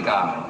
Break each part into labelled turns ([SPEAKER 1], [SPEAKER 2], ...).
[SPEAKER 1] God.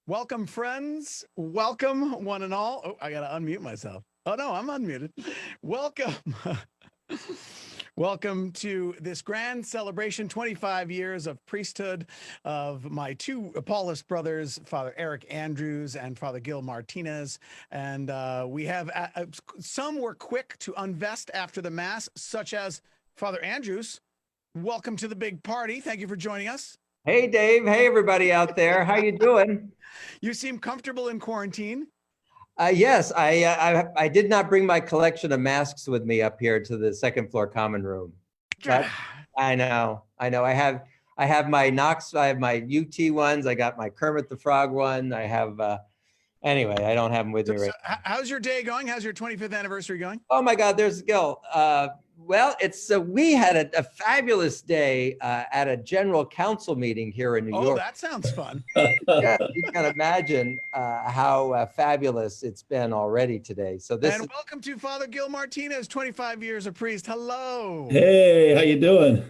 [SPEAKER 1] Welcome, friends. Welcome, one and all. Oh, I got to unmute myself. Oh, no, I'm unmuted. Welcome. Welcome to this grand celebration, 25 years of priesthood of my two Paulist brothers, Father Eric Andrews and Father Gil Martinez. And we have some were quick to unvest after the Mass, such as Father Andrews. Welcome to the big party. Thank you for joining us.
[SPEAKER 2] Hey, Dave. Hey, everybody out there. How you doing?
[SPEAKER 1] You seem comfortable in quarantine.
[SPEAKER 2] Yes, I did not bring my collection of masks with me up here to the second floor common room. But I know. I have my Knox. I have my UT ones. I got my Kermit the Frog one. I have Anyway, I don't have them with me right now.
[SPEAKER 1] How's your day going? How's your 25th anniversary going?
[SPEAKER 2] Oh my God, there's Gil. Well, we had a fabulous day at a general council meeting here in New York.
[SPEAKER 1] Oh, that sounds fun.
[SPEAKER 2] Yeah, you can imagine how fabulous it's been already today. So
[SPEAKER 1] welcome to Father Gil Martinez, 25 years a priest. Hello.
[SPEAKER 3] Hey, how you doing?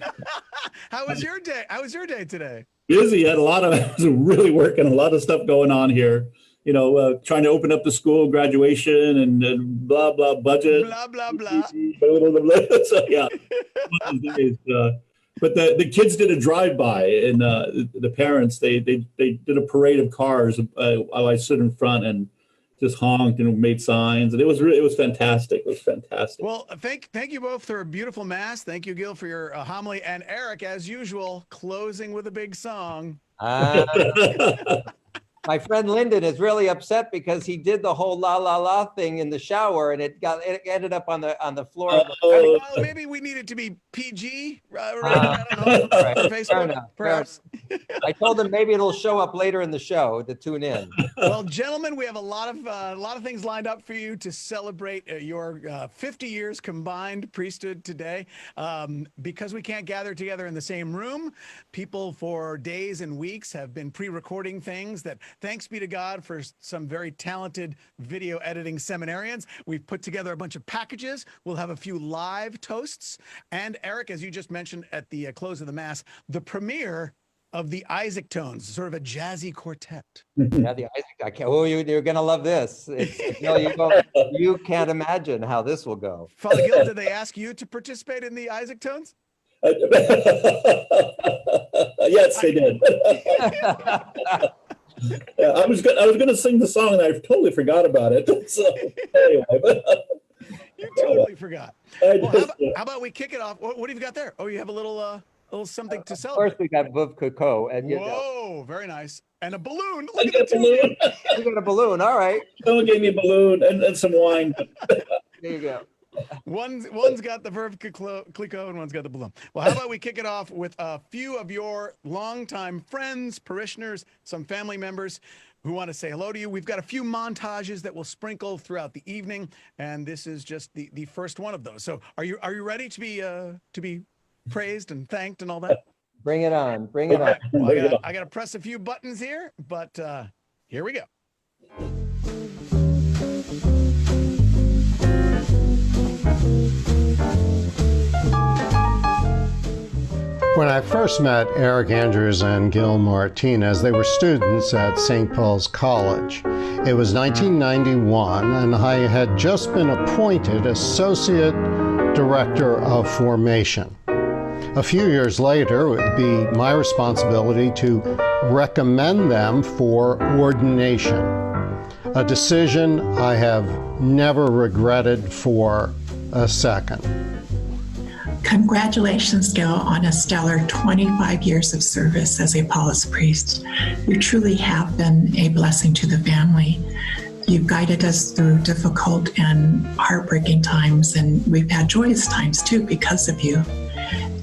[SPEAKER 1] How was your day? How was your day today?
[SPEAKER 3] Busy. Had I was really working, a lot of stuff going on here. You know, trying to open up the school, graduation, and blah blah budget.
[SPEAKER 1] Blah blah blah.
[SPEAKER 3] So yeah, but the kids did a drive-by, and the parents they did a parade of cars. I stood in front and just honked and made signs, and it was fantastic. It was fantastic.
[SPEAKER 1] Well, thank you both for a beautiful mass. Thank you, Gil, for your homily, and Eric, as usual, closing with a big song.
[SPEAKER 2] My friend Lyndon is really upset because he did the whole la la la thing in the shower, and it ended up on the floor.
[SPEAKER 1] Well, maybe we need it to be PG. I don't know.
[SPEAKER 2] Right.
[SPEAKER 1] Facebook,
[SPEAKER 2] Fair enough.
[SPEAKER 1] perhaps.
[SPEAKER 2] I told him maybe it'll show up later in the show to tune in.
[SPEAKER 1] Well, gentlemen, we have a lot of things lined up for you to celebrate your 50 years combined priesthood today. Because we can't gather together in the same room, people for days and weeks have been pre-recording things that, thanks be to God for some very talented video editing seminarians, we've put together a bunch of packages. We'll have a few live toasts. And Eric, as you just mentioned at the close of the Mass, the premiere of the Isaac Tones, sort of a jazzy quartet.
[SPEAKER 2] Yeah, the Isaac. I can't. Oh, you're gonna love this. You can't imagine how this will go.
[SPEAKER 1] Father Gil, did they ask you to participate in the Isaac Tones?
[SPEAKER 3] Yes, they did. Yeah, I was gonna sing the song, and I totally forgot about it. So anyway,
[SPEAKER 1] you totally forgot. Well, how about we kick it off? What have you got there? Oh, you have a little something to celebrate.
[SPEAKER 2] First, we got Veuve Clicquot, and
[SPEAKER 1] whoa, very nice, and a balloon.
[SPEAKER 3] Look at the balloon.
[SPEAKER 2] You got a balloon. All right.
[SPEAKER 3] Someone gave me a balloon and some wine.
[SPEAKER 2] There you go.
[SPEAKER 1] One's got the Veuve Clicquot and one's got the balloon. Well, how about we kick it off with a few of your longtime friends, parishioners, some family members who want to say hello to you. We've got a few montages that will sprinkle throughout the evening, and this is just the first one of those. So, are you ready to be praised and thanked and all that?
[SPEAKER 2] Bring it on. Bring it on.
[SPEAKER 1] Well, I got to press a few buttons here, but here we go.
[SPEAKER 4] When I first met Eric Andrews and Gil Martinez, they were students at St. Paul's College. It was 1991, and I had just been appointed Associate Director of Formation. A few years later, it would be my responsibility to recommend them for ordination, a decision I have never regretted for a second.
[SPEAKER 5] Congratulations, Gil, on a stellar 25 years of service as a Paulist priest. You truly have been a blessing to the family. You've guided us through difficult and heartbreaking times, and we've had joyous times too because of you.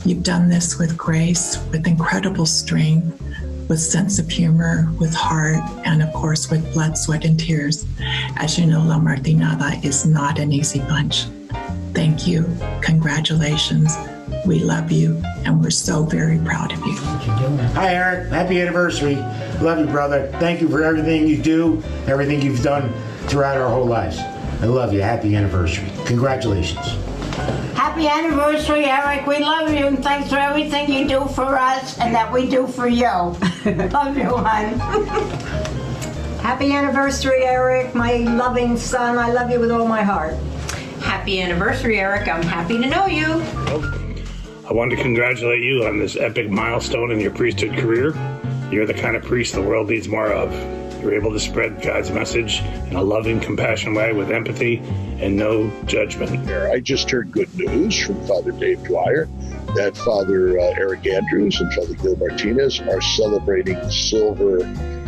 [SPEAKER 5] You've done this with grace, with incredible strength, with sense of humor, with heart, and of course with blood, sweat, and tears. As you know, La Martinada is not an easy bunch. Thank you. Congratulations. We love you, and we're so very proud of you.
[SPEAKER 6] Hi, Eric. Happy anniversary. Love you, brother. Thank you for everything you do, everything you've done throughout our whole lives. I love you. Happy anniversary. Congratulations.
[SPEAKER 7] Happy anniversary, Eric. We love you, and thanks for everything you do for us and that we do for you. Love you, hon.
[SPEAKER 8] Happy anniversary, Eric, my loving son. I love you with all my heart.
[SPEAKER 9] Happy anniversary, Eric. I'm happy to know you.
[SPEAKER 10] I want to congratulate you on this epic milestone in your priesthood career. You're the kind of priest the world needs more of. You're able to spread God's message in a loving, compassionate way with empathy and no judgment.
[SPEAKER 11] I just heard good news from Father Dave Dwyer that Father Eric Andrews and Father Gil Martinez are celebrating the silver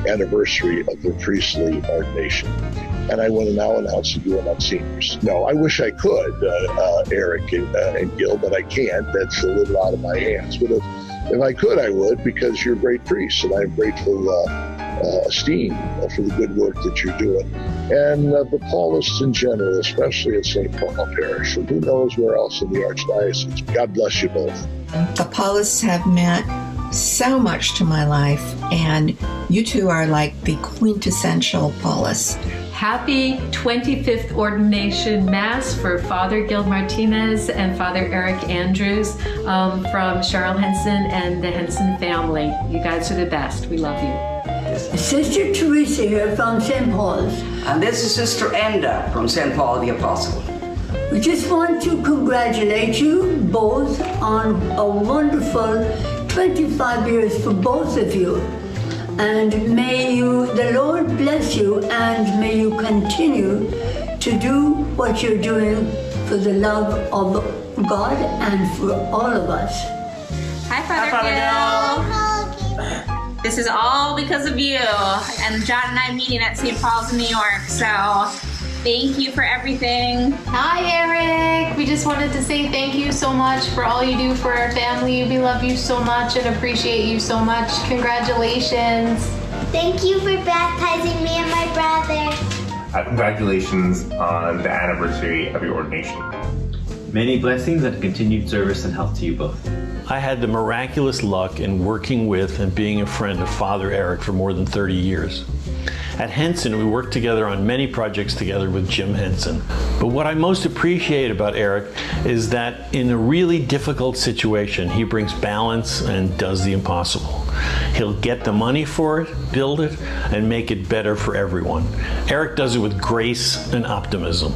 [SPEAKER 11] anniversary of their priestly ordination. And I want to now announce that you are not seniors. No, I wish I could, Eric and Gil, but I can't. That's a little out of my hands. But if I could, I would, because you're great priests, and I'm grateful esteem for the good work that you're doing. And the Paulists in general, especially at St. Paul Parish, and who knows where else in the Archdiocese. God bless you both.
[SPEAKER 12] The Paulists have meant so much to my life, and you two are like the quintessential Paulists.
[SPEAKER 13] Happy 25th ordination mass for Father Gil Martinez and Father Eric Andrews from Cheryl Henson and the Henson family. You guys are the best. We love you.
[SPEAKER 14] Sister Teresa here from St. Paul's.
[SPEAKER 15] And this is Sister Enda from St. Paul the Apostle.
[SPEAKER 14] We just want to congratulate you both on a wonderful 25 years for both of you. And may the Lord bless you, and may you continue to do what you're doing for the love of God and for all of us.
[SPEAKER 16] Hi, Father Gil. This is all because of you and John and I meeting at St. Paul's in New York. So thank you for everything.
[SPEAKER 17] Hi, Eric. We just wanted to say thank you so much for all you do for our family. We love you so much and appreciate you so much. Congratulations.
[SPEAKER 18] Thank you for baptizing me and my brother.
[SPEAKER 19] Congratulations on the anniversary of your ordination.
[SPEAKER 20] Many blessings and continued service and health to you both.
[SPEAKER 21] I had the miraculous luck in working with and being a friend of Father Eric for more than 30 years. At Henson, we worked together on many projects together with Jim Henson. But what I most appreciate about Eric is that in a really difficult situation, he brings balance and does the impossible. He'll get the money for it, build it, and make it better for everyone. Eric does it with grace and optimism.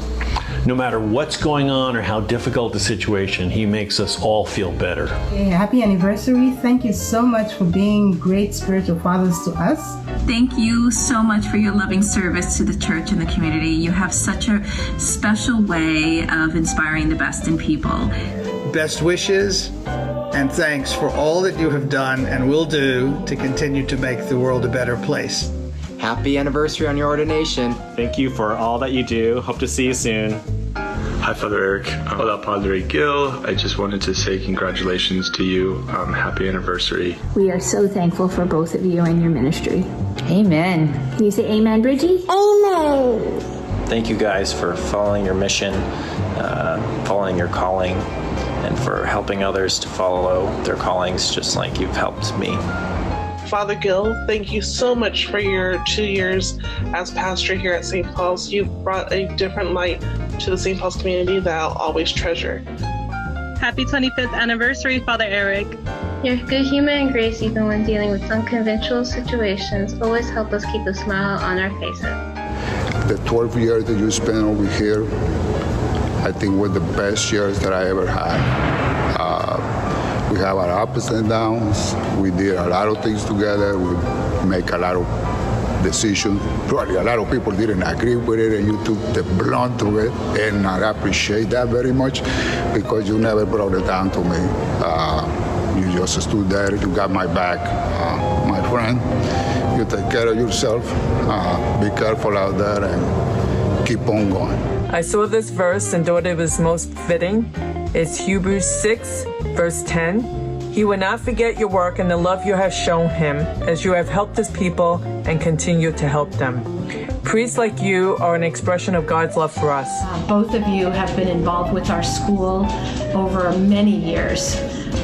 [SPEAKER 21] No matter what's going on or how difficult the situation, he makes us all feel better.
[SPEAKER 22] Hey, happy anniversary. Thank you so much for being great spiritual fathers to us.
[SPEAKER 23] Thank you so much for your loving service to the church and the community. You have such a special way of inspiring the best in people.
[SPEAKER 24] Best wishes and thanks for all that you have done and will do to continue to make the world a better place.
[SPEAKER 25] Happy anniversary on your ordination.
[SPEAKER 26] Thank you for all that you do. Hope to see you soon.
[SPEAKER 27] Hi, Father Eric. Hola, Padre Gil. I just wanted to say congratulations to you. Happy anniversary.
[SPEAKER 28] We are so thankful for both of you and your ministry. Amen. Can you say amen, Bridgie? Amen.
[SPEAKER 29] Thank you guys for following your mission, following your calling, and for helping others to follow their callings just like you've helped me.
[SPEAKER 30] Father Gil, thank you so much for your 2 years as pastor here at St. Paul's. You've brought a different light to the St. Paul's community that I'll always treasure.
[SPEAKER 31] Happy 25th anniversary, Father Eric.
[SPEAKER 32] Your good humor and grace, even when dealing with unconventional situations, always help us keep a smile on our faces.
[SPEAKER 33] The 12 years that you spent over here, I think were the best years that I ever had. We have our ups and downs. We did a lot of things together. We make a lot of decisions. Probably a lot of people didn't agree with it, and you took the blunt of it. And I appreciate that very much because you never brought it down to me. You just stood there. You got my back, my friend. You take care of yourself. Be careful out there and keep on going.
[SPEAKER 34] I saw this verse and thought it was most fitting. It's Hebrews 6, verse 10. He will not forget your work and the love you have shown him as you have helped his people and continue to help them. Priests like you are an expression of God's love for us.
[SPEAKER 17] Both of you have been involved with our school over many years.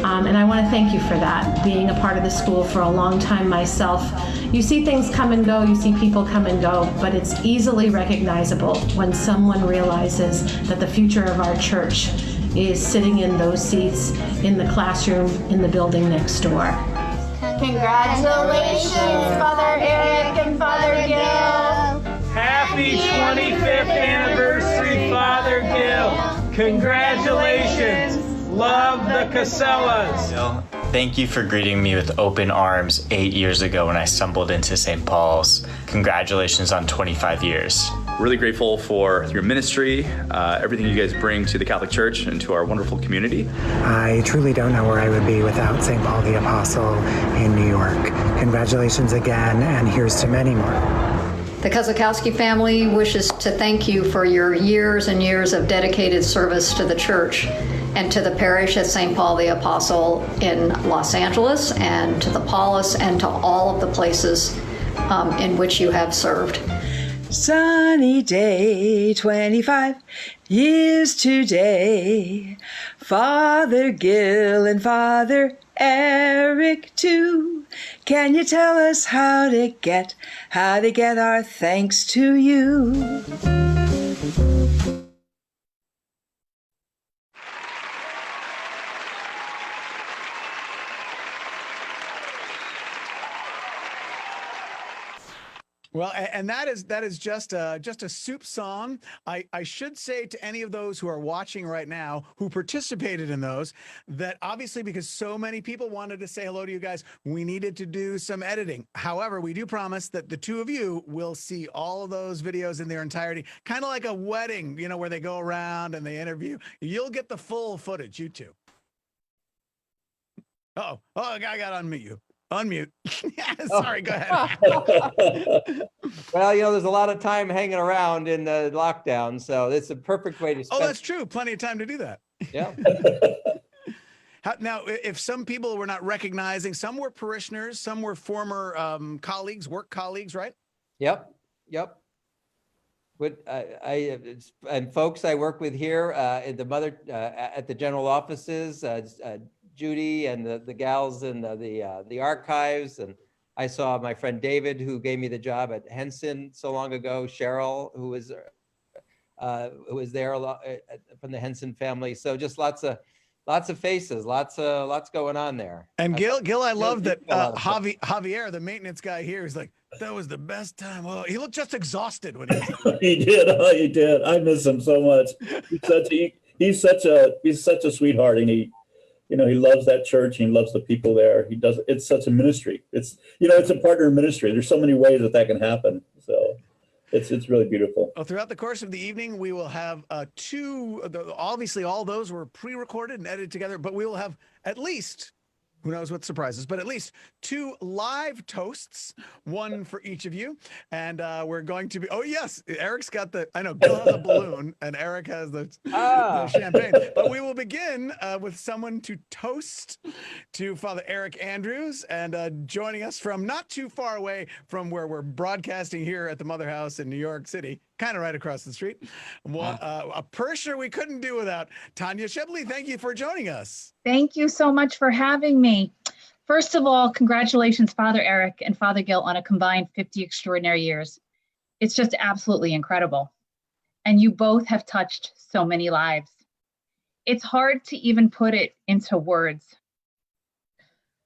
[SPEAKER 17] And I want to thank you for that, being a part of the school for a long time myself. You see things come and go, you see people come and go, but it's easily recognizable when someone realizes that the future of our church is sitting in those seats in the classroom in the building next door.
[SPEAKER 18] Congratulations, Father Eric and Father Gil.
[SPEAKER 26] Happy 25th anniversary, Father Gil. Congratulations. Love the Casellas.
[SPEAKER 29] Thank you for greeting me with open arms 8 years ago when I stumbled into St. Paul's. Congratulations on 25 years.
[SPEAKER 35] Really grateful for your ministry, everything you guys bring to the Catholic Church and to our wonderful community.
[SPEAKER 36] I truly don't know where I would be without St. Paul the Apostle in New York. Congratulations again, and here's to many more.
[SPEAKER 37] The Kozakowski family wishes to thank you for your years and years of dedicated service to the church and to the parish at St. Paul the Apostle in Los Angeles, and to the Paulist, and to all of the places in which you have served.
[SPEAKER 1] Sunny day, 25 years today. Father Gil and Father Eric too. Can you tell us how to get our thanks to you?
[SPEAKER 24] Well, and that is just a soup song. I should say to any of those who are watching right now who participated in those, that obviously because so many people wanted to say hello to you guys, we needed to do some editing. However, we do promise that the two of you will see all of those videos in their entirety, kind of like a wedding, you know, where they go around and they interview. You'll get the full footage, you two. Oh, I got to unmute you. Unmute. Sorry, go ahead.
[SPEAKER 2] Well, you know, there's a lot of time hanging around in the lockdown, so it's a perfect way to spend.
[SPEAKER 24] Oh, that's true. Plenty of time to do that.
[SPEAKER 2] Yeah.
[SPEAKER 24] Now, if some people were not recognizing, some were parishioners, some were former colleagues, work colleagues, right?
[SPEAKER 2] Yep. But and folks I work with here at the general offices, Judy and the gals in the archives, and I saw my friend David, who gave me the job at Henson so long ago, Cheryl, who was there a lot from the Henson family. So just lots of faces, lots going on there.
[SPEAKER 24] And Gil, I love that Javier, the maintenance guy here, is like, that was the best time. Well, he looked just exhausted when he was
[SPEAKER 3] He did. I miss him so much. He's such a sweetheart, and he loves that church. He loves the people there. It's such a ministry. It's a partner ministry. There's so many ways that can happen. So it's really beautiful.
[SPEAKER 24] Well, throughout the course of the evening, we will have obviously all those were pre-recorded and edited together, but we will have at least, who knows what surprises, but at least 2 live toasts, one for each of you. And we're going to be, oh yes, Eric's got Gil has a balloon and Eric has the champagne. But we will begin with someone to toast to Father Eric Andrews, and joining us from not too far away from where we're broadcasting here at the Mother House in New York City, kind of right across the street. A parishioner we couldn't do without. Tanya Shibley, thank you for joining us.
[SPEAKER 4] Thank you so much for having me. First of all, congratulations, Father Eric and Father Gil, on a combined 50 extraordinary years. It's just absolutely incredible. And you both have touched so many lives. It's hard to even put it into words.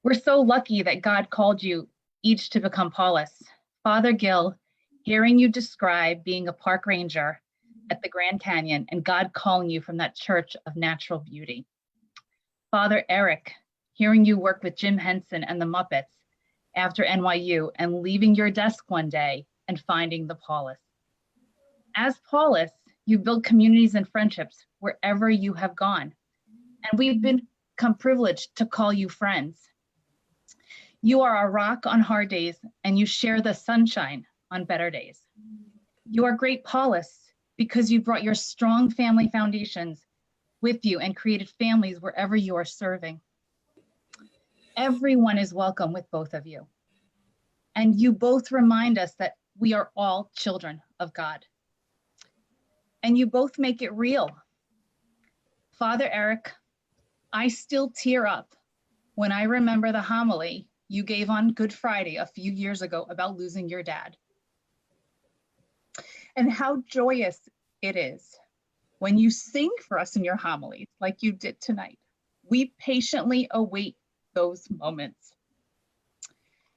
[SPEAKER 4] We're so lucky that God called you each to become Paulist. Father Gil, hearing you describe being a park ranger at the Grand Canyon and God calling you from that church of natural beauty. Father Eric, hearing you work with Jim Henson and the Muppets after NYU and leaving your desk one day and finding the Paulist. As Paulist, you build communities and friendships wherever you have gone. And we've become privileged to call you friends. You are a rock on hard days and you share the sunshine on better days. You are great Paulists because you brought your strong family foundations with you and created families wherever you are serving. Everyone is welcome with both of you. And you both remind us that we are all children of God. And you both make it real. Father Eric, I still tear up when I remember the homily you gave on Good Friday a few years ago about losing your dad. And how joyous it is when you sing for us in your homilies like you did tonight. We patiently await those moments.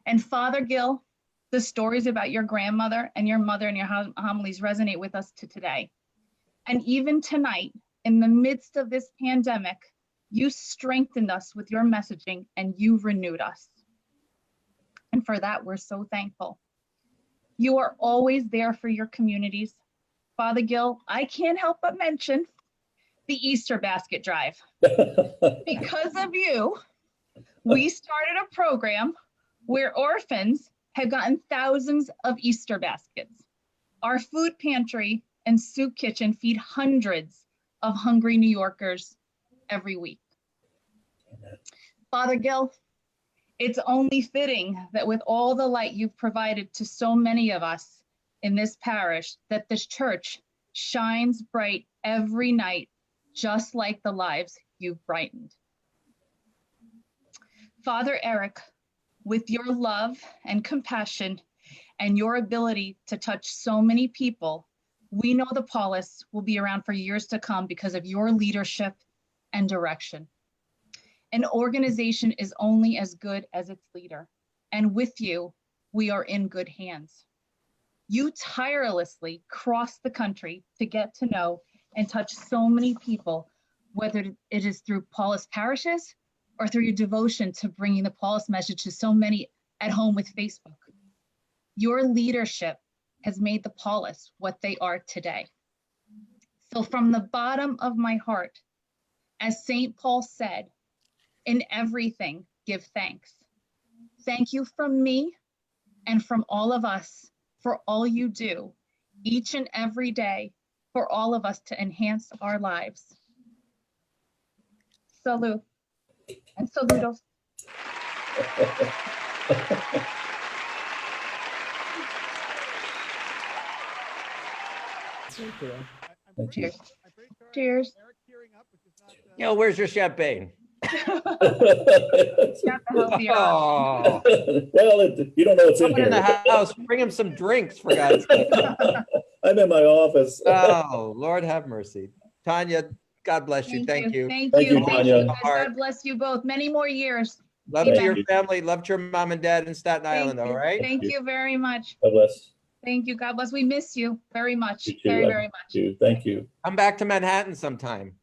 [SPEAKER 4] And Father Gil, the stories about your grandmother and your mother and your homilies resonate with us to today. And even tonight, in the midst of this pandemic, you strengthened us with your messaging and you renewed us. And for that, we're so thankful. You are always there for your communities. Father Gil, I can't help but mention the Easter basket drive. Because of you, we started a program where orphans have gotten thousands of Easter baskets. Our food pantry and soup kitchen feed hundreds of hungry New Yorkers every week. Father Gil, It's only fitting that with all the light you've provided to so many of us in this parish, that this church shines bright every night, just like the lives you've brightened. Father Eric, with your love and compassion and your ability to touch so many people, we know the Paulists will be around for years to come because of your leadership and direction. An organization is only as good as its leader, and with you, we are in good hands. You tirelessly cross the country to get to know and touch so many people, whether it is through Paulist parishes or through your devotion to bringing the Paulist message to so many at home with Facebook. Your leadership has made the Paulists what they are today. So from the bottom of my heart, as St. Paul said, in everything, give thanks. Thank you from me and from all of us for all you do each and every day for all of us to enhance our lives. Salud and saludos. Cheers. Cheers.
[SPEAKER 2] Where's your champagne?
[SPEAKER 3] Oh. Well, you don't know what's in here.
[SPEAKER 2] In the house, bring him some drinks, for God's sake.
[SPEAKER 3] I'm in my office.
[SPEAKER 2] Oh, Lord have mercy. Tanya, God bless you. Thank you.
[SPEAKER 4] Thank you,
[SPEAKER 3] Tanya.
[SPEAKER 4] God bless you both. Many more years.
[SPEAKER 2] Love to your family. Love to your mom and dad in Staten Island, all right?
[SPEAKER 4] Thank you very much.
[SPEAKER 3] God bless.
[SPEAKER 4] Thank you. God bless. We miss you very much.
[SPEAKER 3] You too.
[SPEAKER 4] Very, very much.
[SPEAKER 3] Thank you.
[SPEAKER 2] Come back to Manhattan sometime.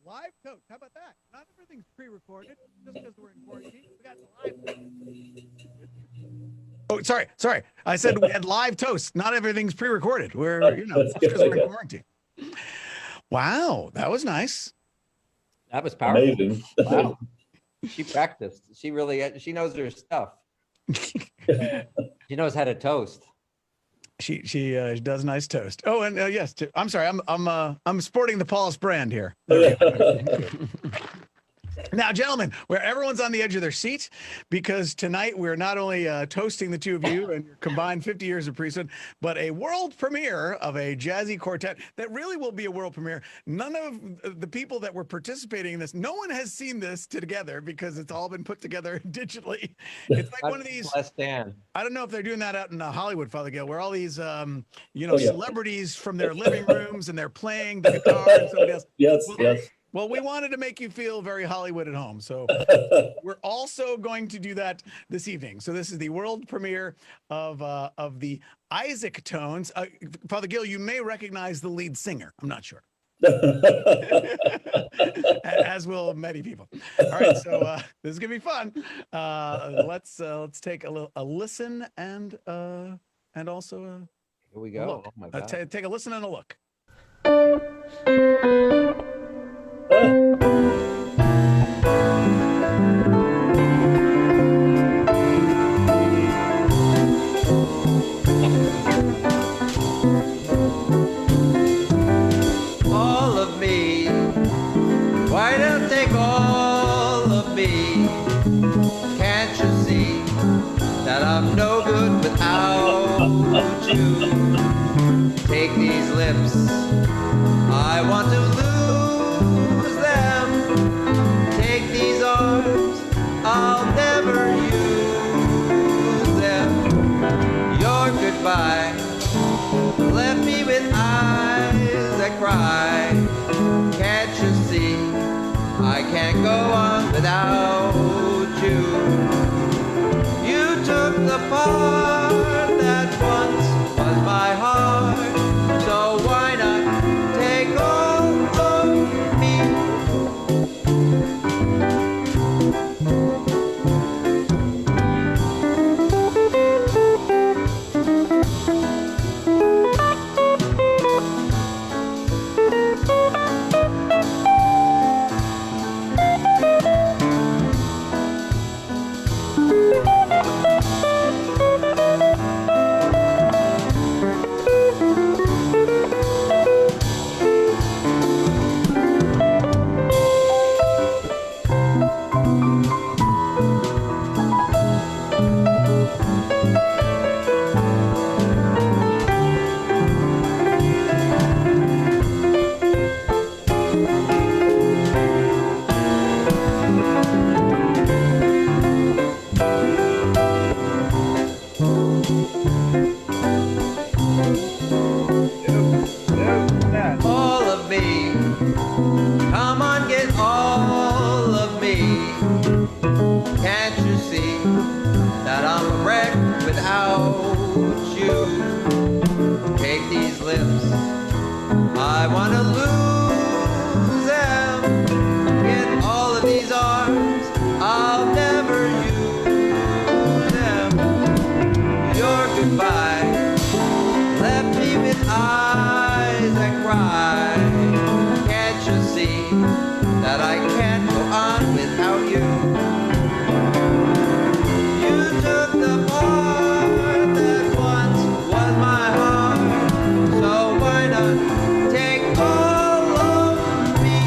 [SPEAKER 24] Live toast. How about that? Not everything's pre-recorded. Just because we're in quarantine, we got live. Oh, sorry. I said we had live toast. Not everything's pre-recorded. We're, just because we're in quarantine. Wow, that was nice.
[SPEAKER 2] That was powerful.
[SPEAKER 3] Amazing.
[SPEAKER 2] Wow. She practiced. She really, she knows her stuff. She knows how to toast.
[SPEAKER 24] She does nice toast. Oh, and yes, I'm sorry. I'm sporting the Paulist brand here. Now, gentlemen, where everyone's on the edge of their seat, because tonight we're not only toasting the two of you and your combined 50 years of priesthood, but a world premiere of a jazzy quartet that really will be a world premiere. None of the people that were participating in this, no one has seen this together because it's all been put together digitally. It's like one of these. I don't know if they're doing that out in Hollywood, Father Gil, where all these, celebrities from their living rooms and they're playing the guitar and somebody else.
[SPEAKER 3] Yes.
[SPEAKER 24] Well, we wanted to make you feel very Hollywood at home. So we're also going to do that this evening. So this is the world premiere of the Isaac Tones. Father Gil, you may recognize the lead singer. I'm not sure. As will many people. All right, so this is gonna be fun. Let's take a listen and also
[SPEAKER 2] here we go. Oh my God.
[SPEAKER 24] Take a listen and a look.
[SPEAKER 2] All of me, why don't take all of me? Can't you see that I'm no good without you? Take these lips, I want to lose them. Take these arms, I'll never use them. Your goodbye left me with eyes that cry. Can't you see I can't go on without you? You took the part that once was my heart, so why not take all of me? lips. I want to lose them in all of these arms. I'll never use them. Your goodbye left me with eyes that cry. Can't you see that I can't go on without you? You took the part that once was my heart, so why not take all of me?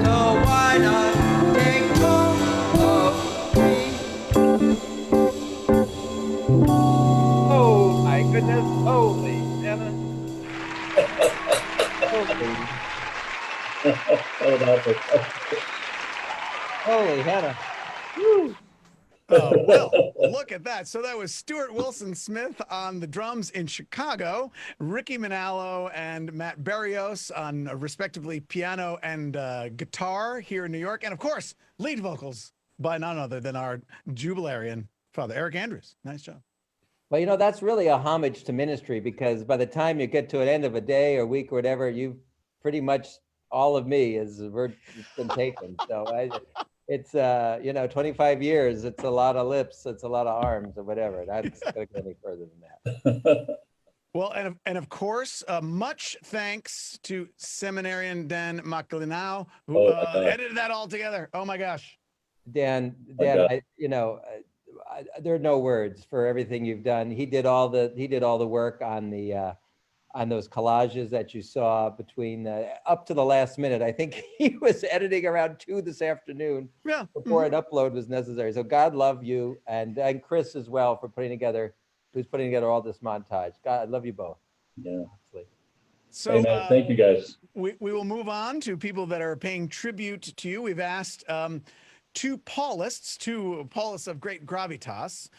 [SPEAKER 2] So why not take all of me? Oh my goodness, holy Anna. Holy Hannah. Woo.
[SPEAKER 24] Oh, well, look at that. So that was Stuart Wilson Smith on the drums in Chicago, Ricky Manalo and Matt Barrios on respectively piano and guitar here in New York. And of course, lead vocals by none other than our jubilarian, Father Eric Andrews. Nice job.
[SPEAKER 2] Well, you know, that's really a homage to ministry, because by the time you get to an end of a day or week or whatever, you pretty much all of me has been taken. So it's, 25 years, it's a lot of lips, it's a lot of arms or whatever. That's going to go any further than that.
[SPEAKER 24] Well, and of course, much thanks to Seminarian Dan Maclinau, who edited that all together. Oh my gosh.
[SPEAKER 2] Dan, there are no words for everything you've done. He did all the work on those collages that you saw between up to the last minute. I think he was editing around 2 this afternoon before an upload was necessary. So God love you, and Chris as well for putting together all this montage. God, I love you both.
[SPEAKER 3] Yeah.
[SPEAKER 24] So
[SPEAKER 3] thank you guys.
[SPEAKER 24] We will move on to people that are paying tribute to you. We've asked two Paulists of great gravitas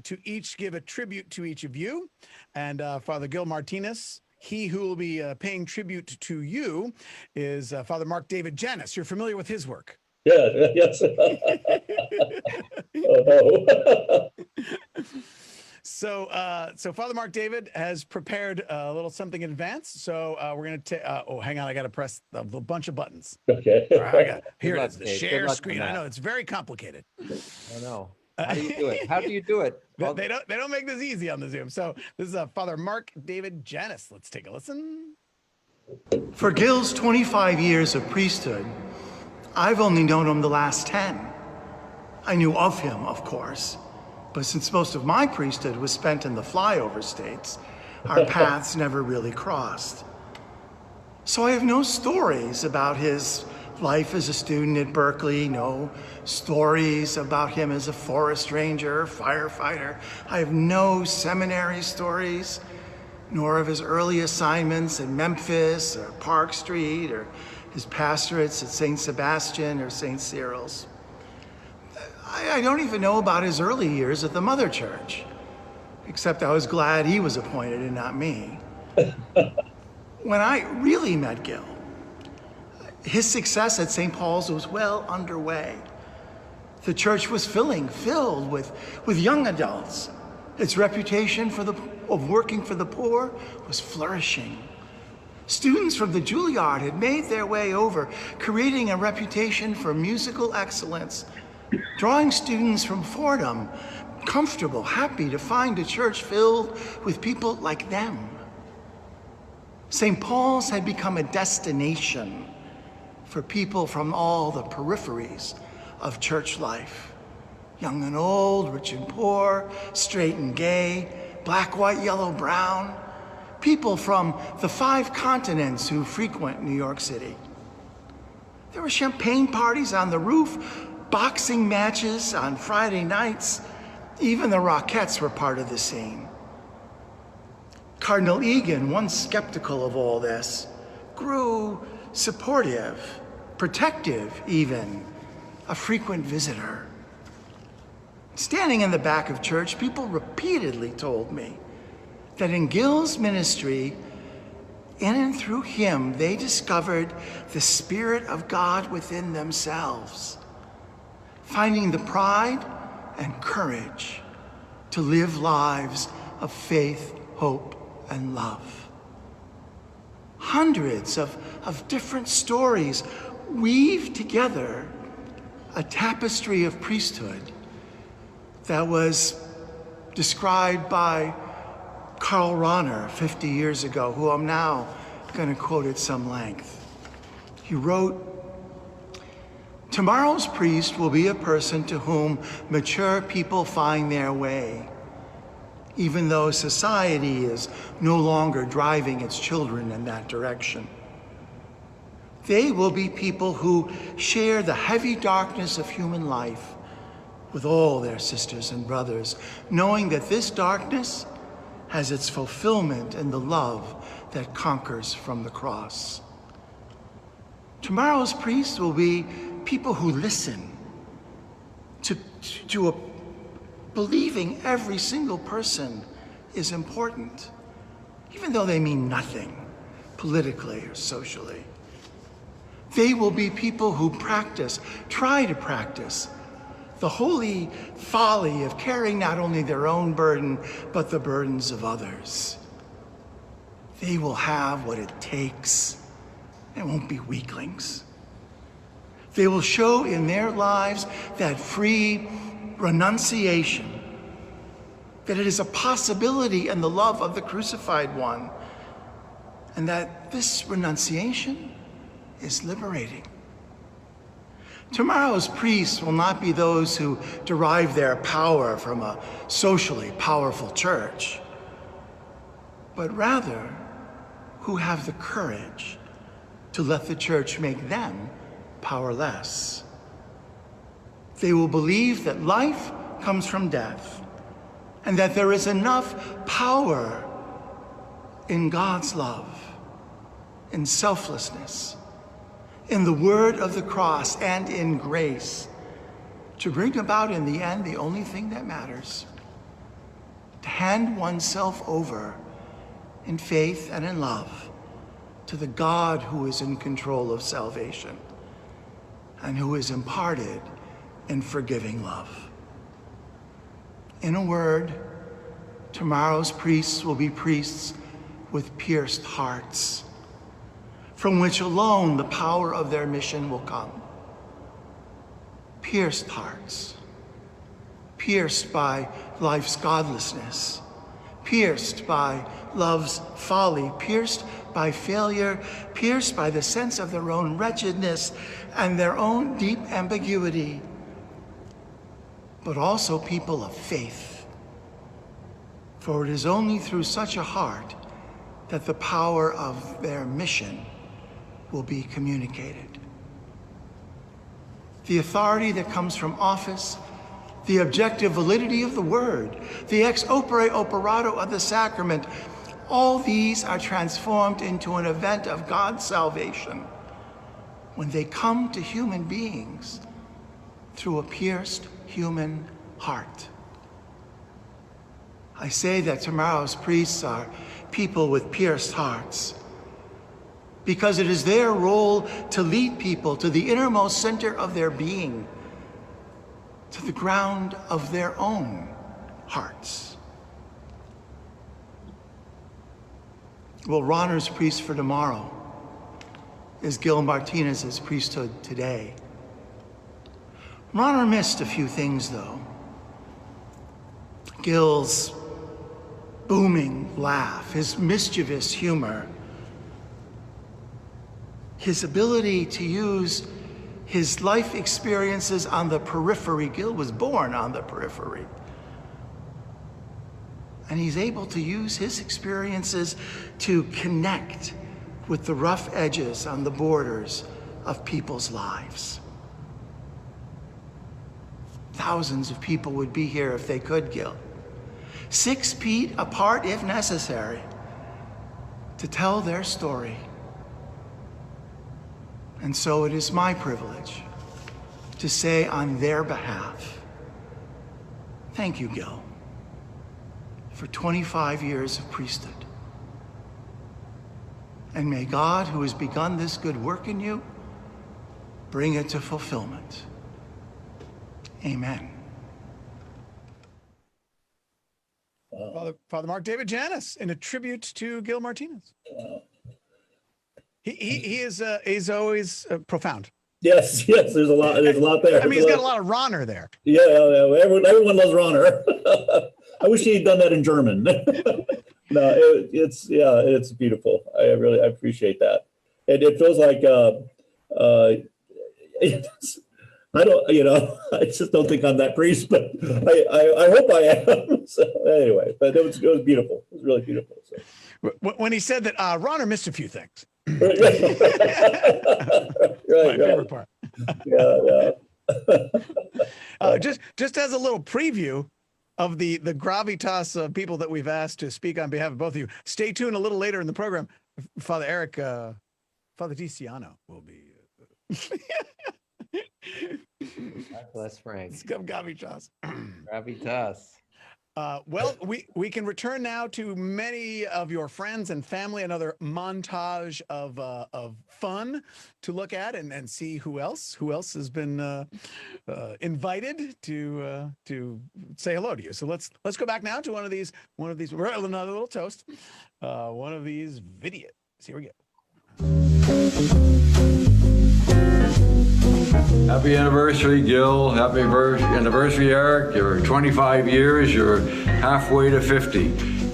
[SPEAKER 24] to each give a tribute to each of you. And Father Gil Martinez, he who will be paying tribute to you is Father Mark David Janus. You're familiar with his work?
[SPEAKER 3] Yeah, yes. Oh, no.
[SPEAKER 24] So Father Mark David has prepared a little something in advance. So we're going to hang on. I got to press a bunch of buttons.
[SPEAKER 3] Okay.
[SPEAKER 24] Right, here it is, the share screen. I know it's very complicated.
[SPEAKER 2] I know. How do you do it? How do you do it?
[SPEAKER 24] They don't make this easy on the Zoom. So this is Father Mark David Janus. Let's take a listen.
[SPEAKER 5] For Gil's 25 years of priesthood, I've only known him the last 10. I knew of him, of course. But since most of my priesthood was spent in the flyover states, our paths never really crossed. So I have no stories about his life as a student at Berkeley, no stories about him as a forest ranger, firefighter. I have no seminary stories, nor of his early assignments in Memphis or Park Street, or his pastorates at St. Sebastian or St. Cyril's. I don't even know about his early years at the Mother Church, except I was glad he was appointed and not me. When I really met Gil, his success at St. Paul's was well underway. The church was filled with young adults. Its reputation of working for the poor was flourishing. Students from the Juilliard had made their way over, creating a reputation for musical excellence, drawing students from Fordham, comfortable, happy to find a church filled with people like them. St. Paul's had become a destination for people from all the peripheries of church life. Young and old, rich and poor, straight and gay, black, white, yellow, brown. People from the 5 continents who frequent New York City. There were champagne parties on the roof, boxing matches on Friday nights. Even the Rockettes were part of the scene. Cardinal Egan, once skeptical of all this, grew supportive, protective even, a frequent visitor. Standing in the back of church, people repeatedly told me that in Gil's ministry, in and through him, they discovered the Spirit of God within themselves, finding the pride and courage to live lives of faith, hope, and love. Hundreds of different stories weave together a tapestry of priesthood that was described by Karl Rahner 50 years ago, who I'm now going to quote at some length. He wrote, "Tomorrow's priest will be a person to whom mature people find their way, even though society is no longer driving its children in that direction. They will be people who share the heavy darkness of human life with all their sisters and brothers, knowing that this darkness has its fulfillment in the love that conquers from the cross. Tomorrow's priests will be people who listen to a believing every single person is important, even though they mean nothing politically or socially. They will be people who try to practice the holy folly of carrying not only their own burden, but the burdens of others. They will have what it takes. They won't be weaklings. They will show in their lives that free renunciation, that it is a possibility in the love of the crucified one, and that this renunciation is liberating. Tomorrow's priests will not be those who derive their power from a socially powerful church, but rather who have the courage to let the church make them powerless. They will believe that life comes from death, and that there is enough power in God's love, in selflessness, in the word of the cross, and in grace to bring about in the end the only thing that matters: to hand oneself over in faith and in love to the God who is in control of salvation and who is imparted in forgiving love. In a word, tomorrow's priests will be priests with pierced hearts, from which alone the power of their mission will come. Pierced hearts, pierced by life's godlessness, pierced by love's folly, pierced by failure, pierced by the sense of their own wretchedness and their own deep ambiguity, but also people of faith. For it is only through such a heart that the power of their mission will be communicated. The authority that comes from office, the objective validity of the word, the ex opere operato of the sacrament, all these are transformed into an event of God's salvation when they come to human beings through a pierced human heart. I say that tomorrow's priests are people with pierced hearts because it is their role to lead people to the innermost center of their being, to the ground of their own hearts. Well, Rahner's priest for tomorrow is Gil Martinez's priesthood today. Rahner missed a few things, though. Gil's booming laugh, his mischievous humor, his ability to use his life experiences on the periphery. Gil was born on the periphery. And he's able to use his experiences to connect with the rough edges on the borders of people's lives. Thousands of people would be here if they could, Gil. 6 feet apart if necessary, to tell their story. And so it is my privilege to say on their behalf, thank you, Gil, for 25 years of priesthood. And may God, who has begun this good work in you, bring it to fulfillment. Amen.
[SPEAKER 24] Father Father Mark David Janis in a tribute to Gil Martinez. He is always profound.
[SPEAKER 3] Yes, there's a lot there.
[SPEAKER 24] I mean, he's got a lot of Ronner there.
[SPEAKER 3] Yeah, everyone loves Ronner. I wish he had done that in German. No, it's beautiful. I appreciate that. And it feels like I just don't think I'm that priest, but I hope I am. So anyway, but it was beautiful. It was really beautiful. So.
[SPEAKER 24] When he said that Ronner missed a few things.
[SPEAKER 3] Right.
[SPEAKER 24] My favorite part.
[SPEAKER 3] Yeah.
[SPEAKER 24] Just as a little preview of the gravitas of people that we've asked to speak on behalf of both of you. Stay tuned a little later in the program. Father Eric, Father DiCiano will be.
[SPEAKER 2] God bless Frank.
[SPEAKER 24] Gravitas.
[SPEAKER 2] Gravitas.
[SPEAKER 24] Well, we can return now to many of your friends and family, another montage of fun to look at and see who else has been invited to say hello to you. So let's go back now to one of these another little toast, one of these videos. Here we go.
[SPEAKER 6] Happy anniversary, Gil. Happy anniversary, Eric. You're 25 years. You're halfway to 50.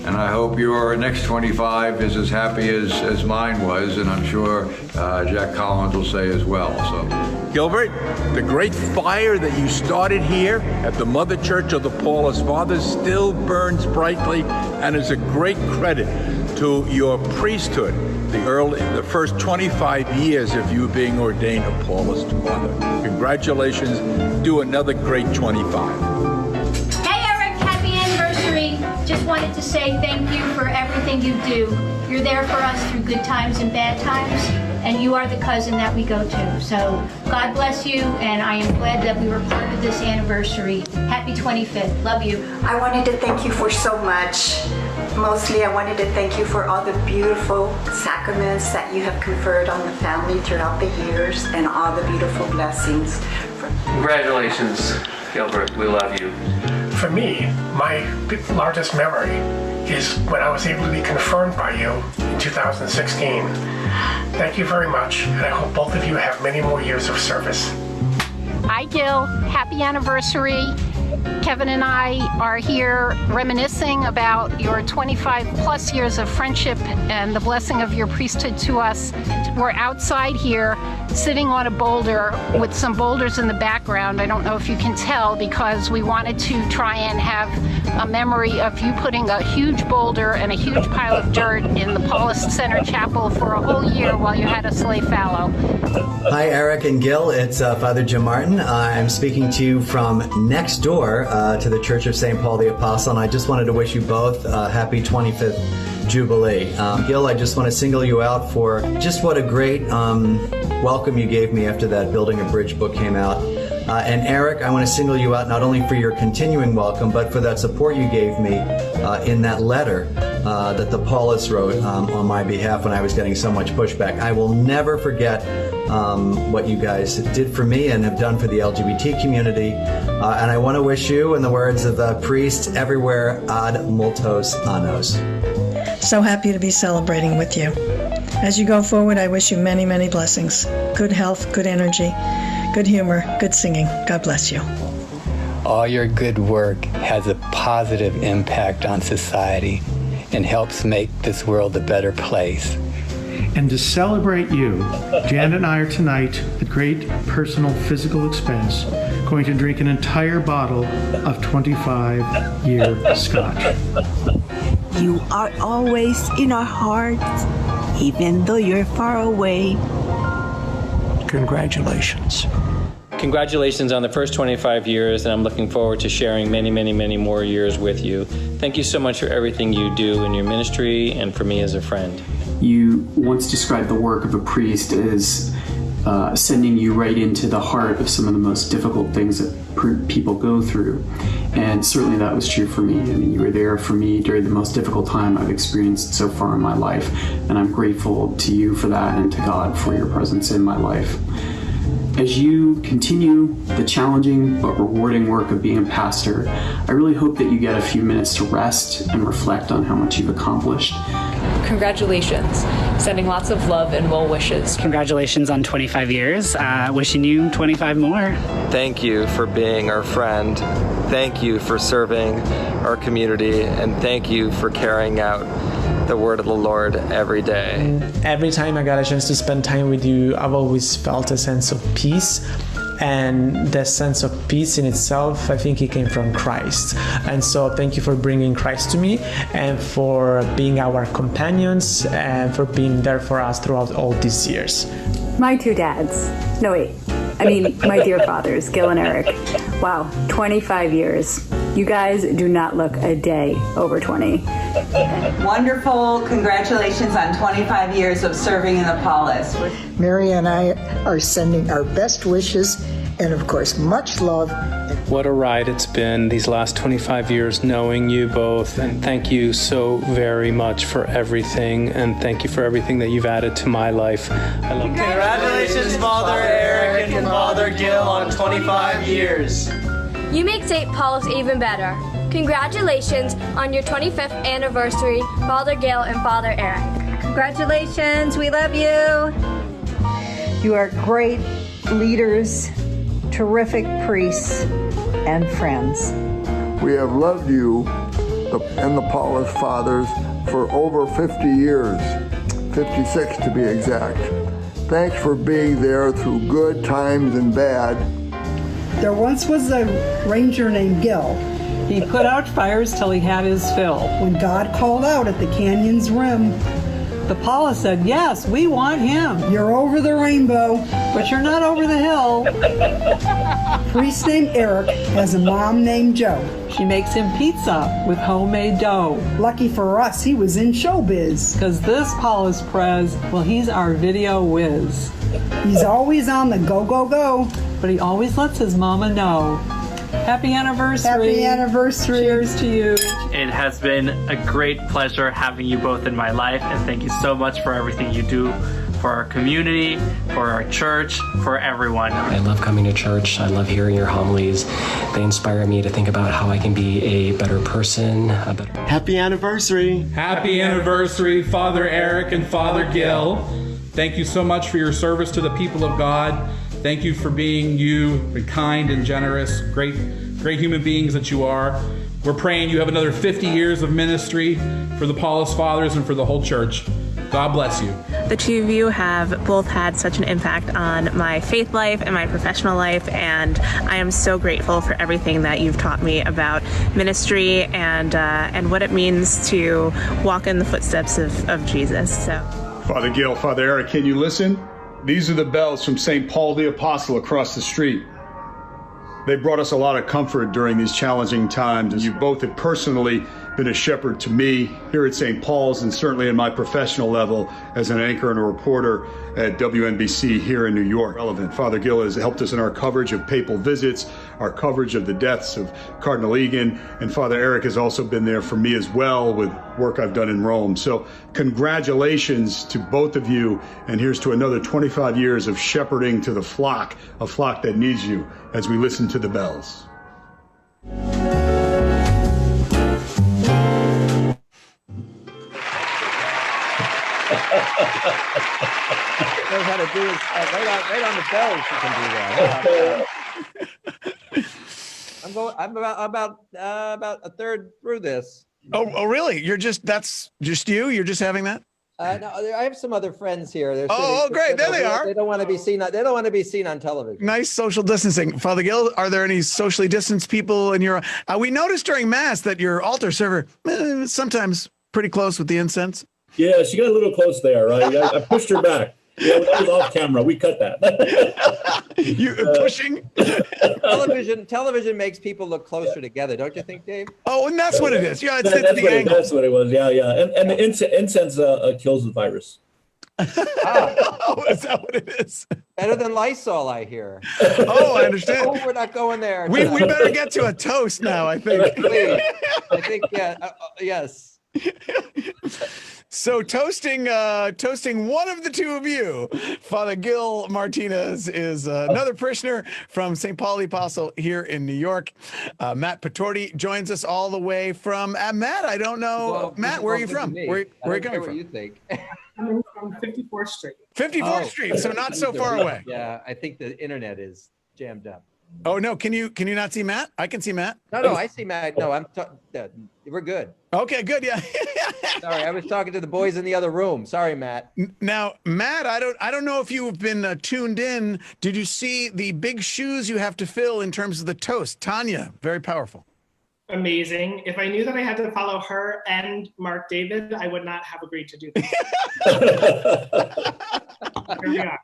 [SPEAKER 6] And I hope your next 25 is as happy as mine was. And I'm sure Jack Collins will say as well. So,
[SPEAKER 7] Gilbert, the great fire that you started here at the Mother Church of the Paulist Fathers still burns brightly and is a great credit to your priesthood. The first 25 years of you being ordained a Paulist Father. Congratulations. Do another great 25.
[SPEAKER 28] Hey, Eric, happy anniversary. Just wanted to say thank you for everything you do. You're there for us through good times and bad times, and you are the cousin that we go to. So God bless you, and I am glad that we were part of this anniversary. Happy 25th. Love you.
[SPEAKER 8] I wanted to thank you for so much. Mostly, I wanted to thank you for all the beautiful sacraments that you have conferred on the family throughout the years and all the beautiful blessings.
[SPEAKER 9] Congratulations, Gilbert. We love you.
[SPEAKER 10] For me, my largest memory is when I was able to be confirmed by you in 2016. Thank you very much, and I hope both of you have many more years of service.
[SPEAKER 11] Hi, Gil. Happy anniversary. Kevin and I are here reminiscing about your 25 plus years of friendship and the blessing of your priesthood to us. We're outside here sitting on a boulder with some boulders in the background. I don't know if you can tell, because we wanted to try and have a memory of you putting a huge boulder and a huge pile of dirt in the Paulist Center Chapel for a whole year while you had us lay fallow.
[SPEAKER 12] Hi, Eric and Gil. It's Father Jim Martin. I'm speaking to you from next door to the Church of St. Paul the Apostle, and I just wanted to wish you both a happy 25th Jubilee. Gil, I just want to single you out for just what a great welcome you gave me after that Building a Bridge book came out. And Eric, I want to single you out not only for your continuing welcome, but for that support you gave me in that letter that the Paulist wrote on my behalf when I was getting so much pushback. I will never forget what you guys did for me and have done for the LGBT community. And I want to wish you, in the words of priests everywhere, ad multos annos.
[SPEAKER 13] So happy to be celebrating with you. As you go forward, I wish you many, many blessings. Good health, good energy, good humor, good singing. God bless you.
[SPEAKER 14] All your good work has a positive impact on society and helps make this world a better place.
[SPEAKER 15] And to celebrate you, Janet and I are tonight, at great personal physical expense, going to drink an entire bottle of 25-year scotch.
[SPEAKER 16] You are always in our hearts, even though you're far away.
[SPEAKER 15] Congratulations.
[SPEAKER 29] Congratulations on the first 25 years, and I'm looking forward to sharing many, many, many more years with you. Thank you so much for everything you do in your ministry and for me as a friend.
[SPEAKER 19] You once described the work of a priest as sending you right into the heart of some of the most difficult things that people go through. And certainly that was true for me. I mean, you were there for me during the most difficult time I've experienced so far in my life. And I'm grateful to you for that and to God for your presence in my life. As you continue the challenging but rewarding work of being a pastor, I really hope that you get a few minutes to rest and reflect on how much you've accomplished.
[SPEAKER 17] Congratulations. Sending lots of love and well wishes.
[SPEAKER 18] Congratulations on 25 years. Wishing you 25 more.
[SPEAKER 20] Thank you for being our friend. Thank you for serving our community. And thank you for carrying out the word of the Lord every day.
[SPEAKER 21] Every time I got a chance to spend time with you, I've always felt a sense of peace. And the sense of peace in itself, I think it came from Christ. And so thank you for bringing Christ to me and for being our companions and for being there for us throughout all these years.
[SPEAKER 22] My two dads. No, wait. I mean, my dear fathers, Gil and Eric. Wow, 25 years. You guys do not look a day over 20.
[SPEAKER 23] Wonderful. Congratulations on 25 years of serving in the Paulist.
[SPEAKER 25] Mary and I are sending our best wishes and, of course, much love.
[SPEAKER 14] What a ride it's been these last 25 years knowing you both, and thank you so very much for everything, and thank you for everything that you've added to my life. I love you.
[SPEAKER 26] Congratulations, Father Eric and Father Gil, on 25 years.
[SPEAKER 27] You make St. Paul's even better. Congratulations on your 25th anniversary, Father Gil and Father Eric.
[SPEAKER 30] Congratulations, we love you. You are great leaders, terrific priests, and friends.
[SPEAKER 31] We have loved you and the Paulist Fathers for over 50 years, 56 to be exact. Thanks for being there through good times and bad.
[SPEAKER 32] There once was a ranger named Gil.
[SPEAKER 33] He put out fires till he had his fill.
[SPEAKER 32] When God called out at the canyon's rim,
[SPEAKER 33] the Paulist said, yes, we want him.
[SPEAKER 32] You're over the rainbow.
[SPEAKER 33] But you're not over the hill.
[SPEAKER 32] Priest named Eric has a mom named Joe.
[SPEAKER 33] She makes him pizza with homemade dough.
[SPEAKER 32] Lucky for us, he was in showbiz.
[SPEAKER 33] Because this Paulist Prez, well, he's our video whiz.
[SPEAKER 32] He's always on the go, go, go.
[SPEAKER 33] But he always lets his mama know. Happy anniversary.
[SPEAKER 32] Happy anniversary.
[SPEAKER 33] Cheers to you.
[SPEAKER 34] It has been a great pleasure having you both in my life, and thank you so much for everything you do for our community, for our church, for everyone.
[SPEAKER 35] I love coming to church. I love hearing your homilies. They inspire me to think about how I can be a better person.
[SPEAKER 36] Happy anniversary.
[SPEAKER 37] Happy anniversary, Father Eric and Father Gil. Thank you so much for your service to the people of God. Thank you for being you, kind and generous, great human beings that you are. We're praying you have another 50 years of ministry for the Paulist Fathers and for the whole church. God bless you.
[SPEAKER 38] The two of you have both had such an impact on my faith life and my professional life, and I am so grateful for everything that you've taught me about ministry and what it means to walk in the footsteps of Jesus. So,
[SPEAKER 39] Father Gil, Father Eric, can you listen? These are the bells from St. Paul the Apostle across the street. They brought us a lot of comfort during these challenging times, and you both have personally been a shepherd to me here at St. Paul's and certainly in my professional level as an anchor and a reporter at WNBC here in New York. Relevant. Father Gil has helped us in our coverage of papal visits, our coverage of the deaths of Cardinal Egan, and Father Eric has also been there for me as well with work I've done in Rome. So congratulations to both of you, and here's to another 25 years of shepherding to the flock, a flock that needs you, as we listen to the bells.
[SPEAKER 2] Knows how to do it right on the bells. You can do that. I'm about a third through this.
[SPEAKER 24] Oh, really? That's just you? You're just having that?
[SPEAKER 2] No, I have some other friends here. They're
[SPEAKER 24] great. There they are.
[SPEAKER 2] They don't want to be seen. They don't want to be seen on television.
[SPEAKER 24] Nice social distancing. Father Gil, are there any socially distanced people in your? We noticed during Mass that your altar server sometimes pretty close with the incense.
[SPEAKER 3] Yeah, she got a little close there, right? I pushed her back. Yeah, that was off camera. We cut that.
[SPEAKER 24] You pushing?
[SPEAKER 2] Television makes people look closer together, don't you think, Dave?
[SPEAKER 24] Oh, and that's what it is. Yeah, it's the angle.
[SPEAKER 3] That's what it was. Yeah. And the incense kills the virus.
[SPEAKER 24] Oh, is that what it is?
[SPEAKER 2] Better than Lysol, I hear.
[SPEAKER 24] Oh, I understand.
[SPEAKER 2] Oh, we're not going there.
[SPEAKER 24] We better get to a toast now, I think.
[SPEAKER 2] Please. I think, yes.
[SPEAKER 24] So toasting one of the two of you, Father Gil Martinez is another parishioner from St. Paul the Apostle here in New York. Matt Patorti joins us all the way from Matt. I don't know,
[SPEAKER 2] Well,
[SPEAKER 24] Matt. Where are you from? Where are you coming
[SPEAKER 2] what
[SPEAKER 24] from?
[SPEAKER 2] you think?
[SPEAKER 1] Coming from 54th Street.
[SPEAKER 24] 54th Street, so not so far away.
[SPEAKER 2] Yeah, I think the internet is jammed up.
[SPEAKER 24] Oh no, can you not see Matt? I can see Matt.
[SPEAKER 2] No, I see Matt. No, we're good.
[SPEAKER 24] Okay, good. Yeah.
[SPEAKER 2] Sorry, I was talking to the boys in the other room. Sorry, Matt.
[SPEAKER 24] Now, Matt, I don't know if you've been tuned in. Did you see the big shoes you have to fill in terms of the toast? Tanya, very powerful.
[SPEAKER 33] Amazing. If I knew that I had to follow her and Mark David, I would not have agreed to do that. Here we are.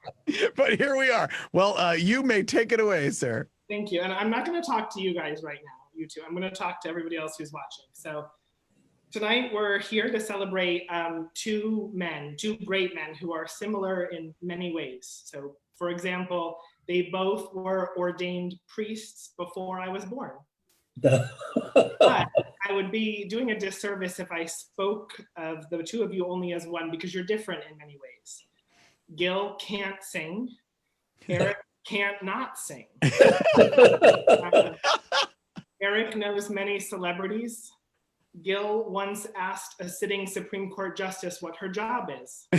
[SPEAKER 24] But here we are. Well, you may take it away, sir.
[SPEAKER 33] Thank you. And I'm not going to talk to you guys right now, you two. I'm going to talk to everybody else who's watching. So tonight we're here to celebrate two great men who are similar in many ways. So for example, they both were ordained priests before I was born. But I would be doing a disservice if I spoke of the two of you only as one, because you're different in many ways. Gil can't sing. Eric can't not sing. Eric knows many celebrities. Gil once asked a sitting Supreme Court justice what her job is.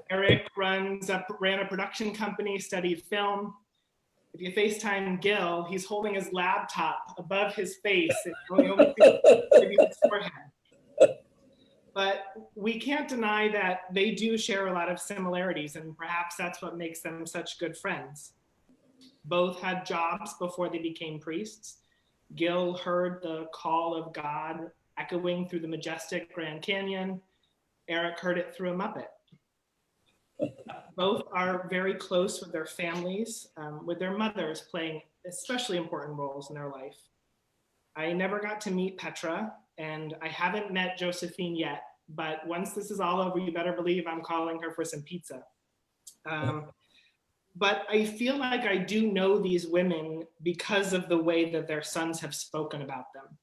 [SPEAKER 33] Eric ran a production company, studied film. If you FaceTime Gil, he's holding his laptop above his face. And only maybe his forehead. But we can't deny that they do share a lot of similarities, and perhaps that's what makes them such good friends. Both had jobs before they became priests. Gil heard the call of God echoing through the majestic Grand Canyon. Eric heard it through a Muppet. Both are very close with their families, with their mothers playing especially important roles in their life. I never got to meet Petra, and I haven't met Josephine yet, but once this is all over, you better believe I'm calling her for some pizza. But I feel like I do know these women because of the way that their sons have spoken about them.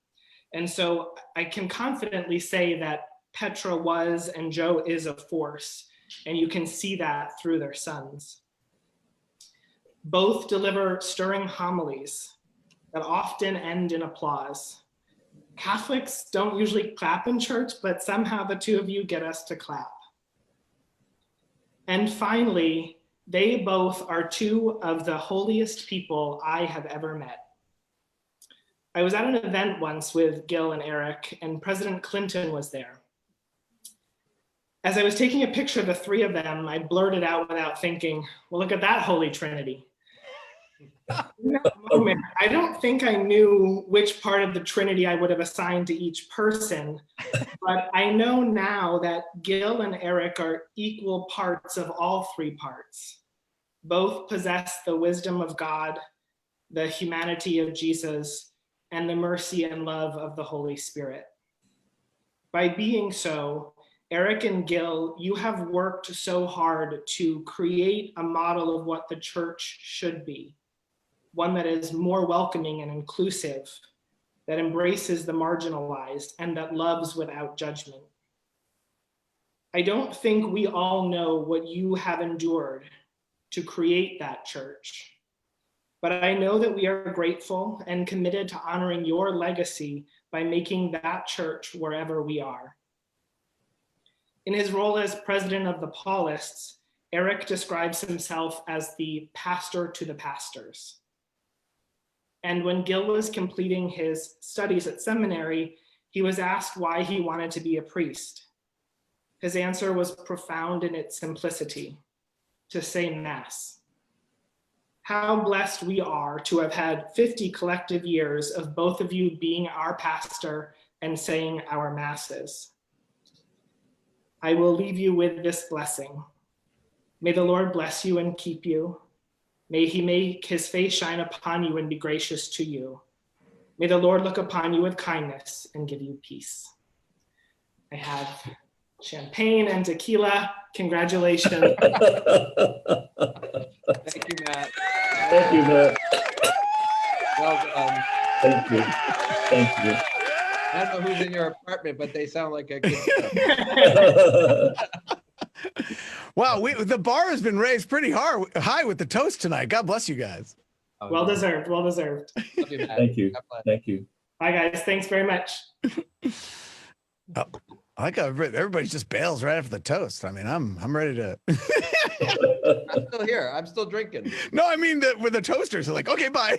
[SPEAKER 33] And so I can confidently say that Petra was and Joe is a force, and you can see that through their sons. Both deliver stirring homilies that often end in applause. Catholics don't usually clap in church, but somehow the two of you get us to clap. And finally, they both are two of the holiest people I have ever met. I was at an event once with Gil and Eric, and President Clinton was there. As I was taking a picture of the three of them, I blurted out without thinking, well, look at that Holy Trinity. In that moment, I don't think I knew which part of the Trinity I would have assigned to each person, but I know now that Gil and Eric are equal parts of all three parts. Both possess the wisdom of God, the humanity of Jesus, and the mercy and love of the Holy Spirit. By being so, Eric and Gil, you have worked so hard to create a model of what the church should be, one that is more welcoming and inclusive, that embraces the marginalized, and that loves without judgment. I don't think we all know what you have endured to create that church, but I know that we are grateful and committed to honoring your legacy by making that church wherever we are. In his role as president of the Paulists, Eric describes himself as the pastor to the pastors. And when Gil was completing his studies at seminary, he was asked why he wanted to be a priest. His answer was profound in its simplicity: to say Mass. How blessed we are to have had 50 collective years of both of you being our pastor and saying our Masses. I will leave you with this blessing. May the Lord bless you and keep you. May he make his face shine upon you and be gracious to you. May the Lord look upon you with kindness and give you peace. I have champagne and tequila. Congratulations.
[SPEAKER 2] Thank you, Matt.
[SPEAKER 3] Thank you, Matt.
[SPEAKER 2] Well done.
[SPEAKER 3] Thank you. Thank you.
[SPEAKER 2] I don't know who's in your apartment, but they sound like a good
[SPEAKER 24] Wow, the bar has been raised pretty high with the toast tonight. God bless you guys.
[SPEAKER 33] Well deserved. Well deserved.
[SPEAKER 3] Thank you. Thank you.
[SPEAKER 33] Bye, guys. Thanks very much.
[SPEAKER 24] Oh, I like how everybody just bails right after the toast. I mean, I'm ready to.
[SPEAKER 2] I'm still here. I'm still drinking.
[SPEAKER 24] No, I mean with the toasters, they're like, okay, bye.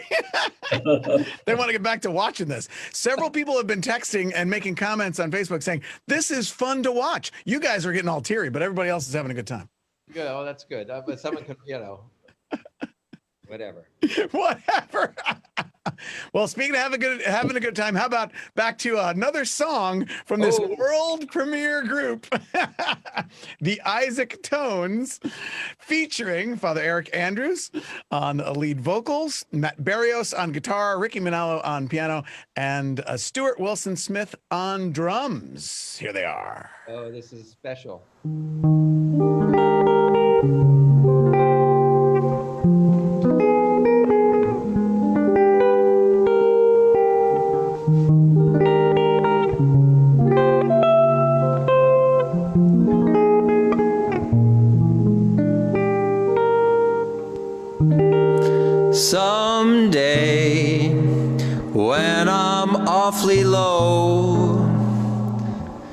[SPEAKER 24] They want to get back to watching this. Several people have been texting and making comments on Facebook saying, this is fun to watch. You guys are getting all teary, but everybody else is having a good time.
[SPEAKER 2] Good. Oh, that's good. But someone could, whatever.
[SPEAKER 24] Whatever. Well, speaking of having a good time, how about back to another song from this world premiere group, the Isaac Tones, featuring Father Eric Andrews on lead vocals, Matt Barrios on guitar, Ricky Manalo on piano, and Stuart Wilson Smith on drums. Here they are.
[SPEAKER 2] Oh, this is special.
[SPEAKER 26] Someday, when I'm awfully low,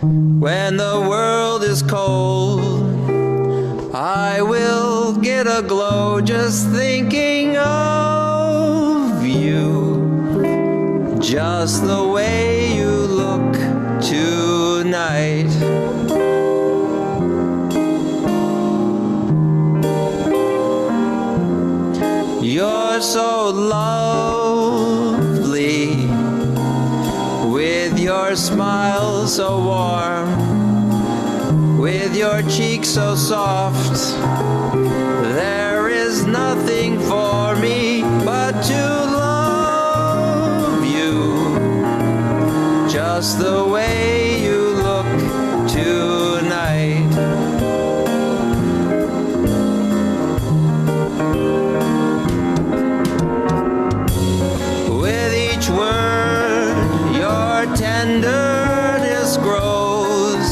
[SPEAKER 26] when the world is cold, I will get a glow just thinking of you, just the way you look tonight. You're so lovely, with your smile so warm, with your cheeks so soft. There is nothing for me but to love you, just the way you look tonight. Word, your tenderness grows,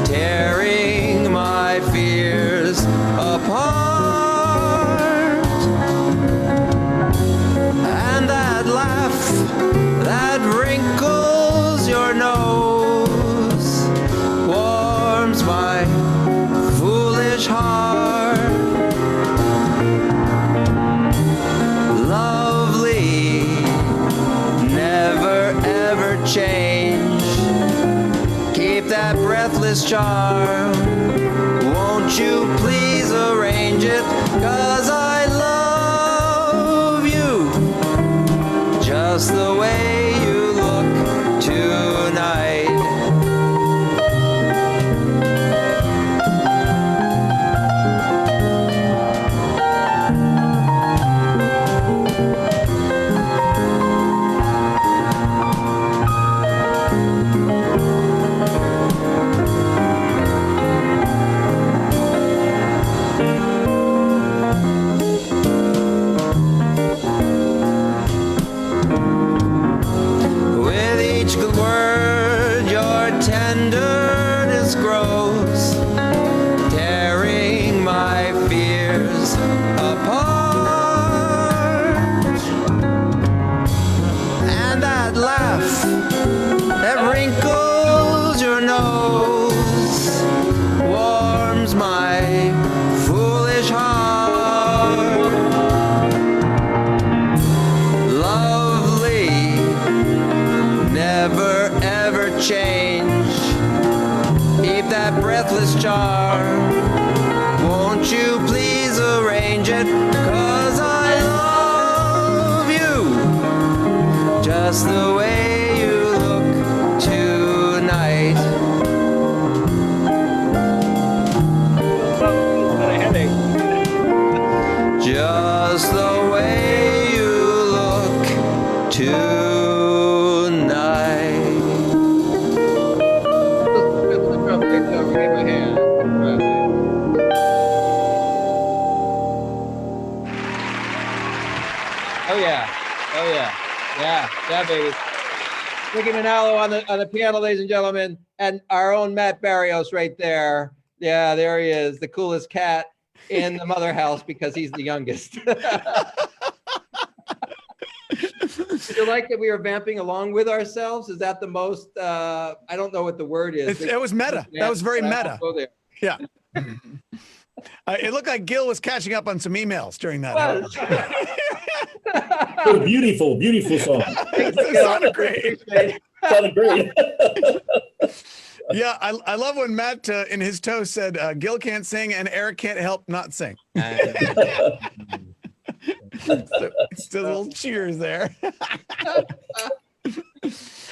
[SPEAKER 26] tearing my fears apart. And that laugh that wrinkles your nose warms my foolish heart. Change, keep that breathless charm. Won't you please arrange it? 'Cause I love you, just the way you look tonight. Charm. Won't you please arrange it? 'Cause I love you, just the way you look tonight. Just the way you look tonight.
[SPEAKER 2] Oh yeah, yeah, baby. Ricky Manalo on the piano, ladies and gentlemen, and our own Matt Barrios right there. Yeah, there he is, the coolest cat in the mother house because he's the youngest. Did you like that we were vamping along with ourselves? Is that the most, I don't know what the word is.
[SPEAKER 24] It was meta. That was very meta. Yeah. It looked like Gil was catching up on some emails during that.
[SPEAKER 3] Beautiful, beautiful song.
[SPEAKER 24] It sounded great.
[SPEAKER 3] Sounded great.
[SPEAKER 24] Yeah, I love when Matt in his toast said, Gil can't sing and Eric can't help not sing. Still little cheers there.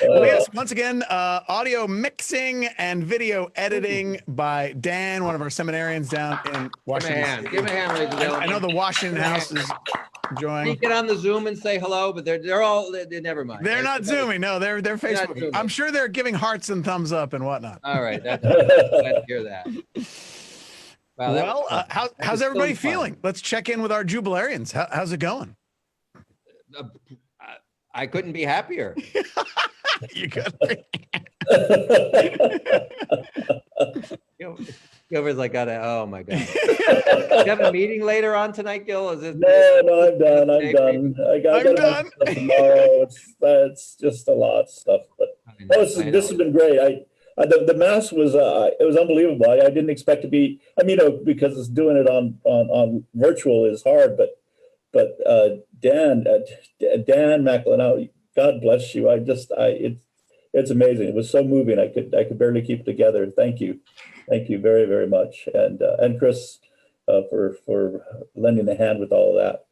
[SPEAKER 24] Yes, once again, audio mixing and video editing by Dan, one of our seminarians down in Washington.
[SPEAKER 2] Give him a hand, ladies and gentlemen.
[SPEAKER 24] I know the Washington House is enjoying.
[SPEAKER 2] You get on the Zoom and say hello, but they're all never mind.
[SPEAKER 24] They're not Zooming. No, they're Facebooking. I'm sure they're giving hearts and thumbs up and whatnot.
[SPEAKER 2] All right, glad to hear that. Wow,
[SPEAKER 24] well, how's everybody feeling? Let's check in with our jubilarians. How's it going?
[SPEAKER 2] I couldn't be happier.
[SPEAKER 24] You could.
[SPEAKER 2] Gilbert's like, oh my God. You have a meeting later on tonight, Gil? Is it?
[SPEAKER 3] No, I'm done. I'm done. I'm done. Tomorrow. It's just a lot of stuff, but this has been great. The mass was it was unbelievable. I didn't expect to be. I mean, because it's doing it on virtual is hard, but Dan McElhenney, God bless you. It's amazing. It was so moving. I could barely keep it together. Thank you very, very much, and Chris for lending a hand with all of that.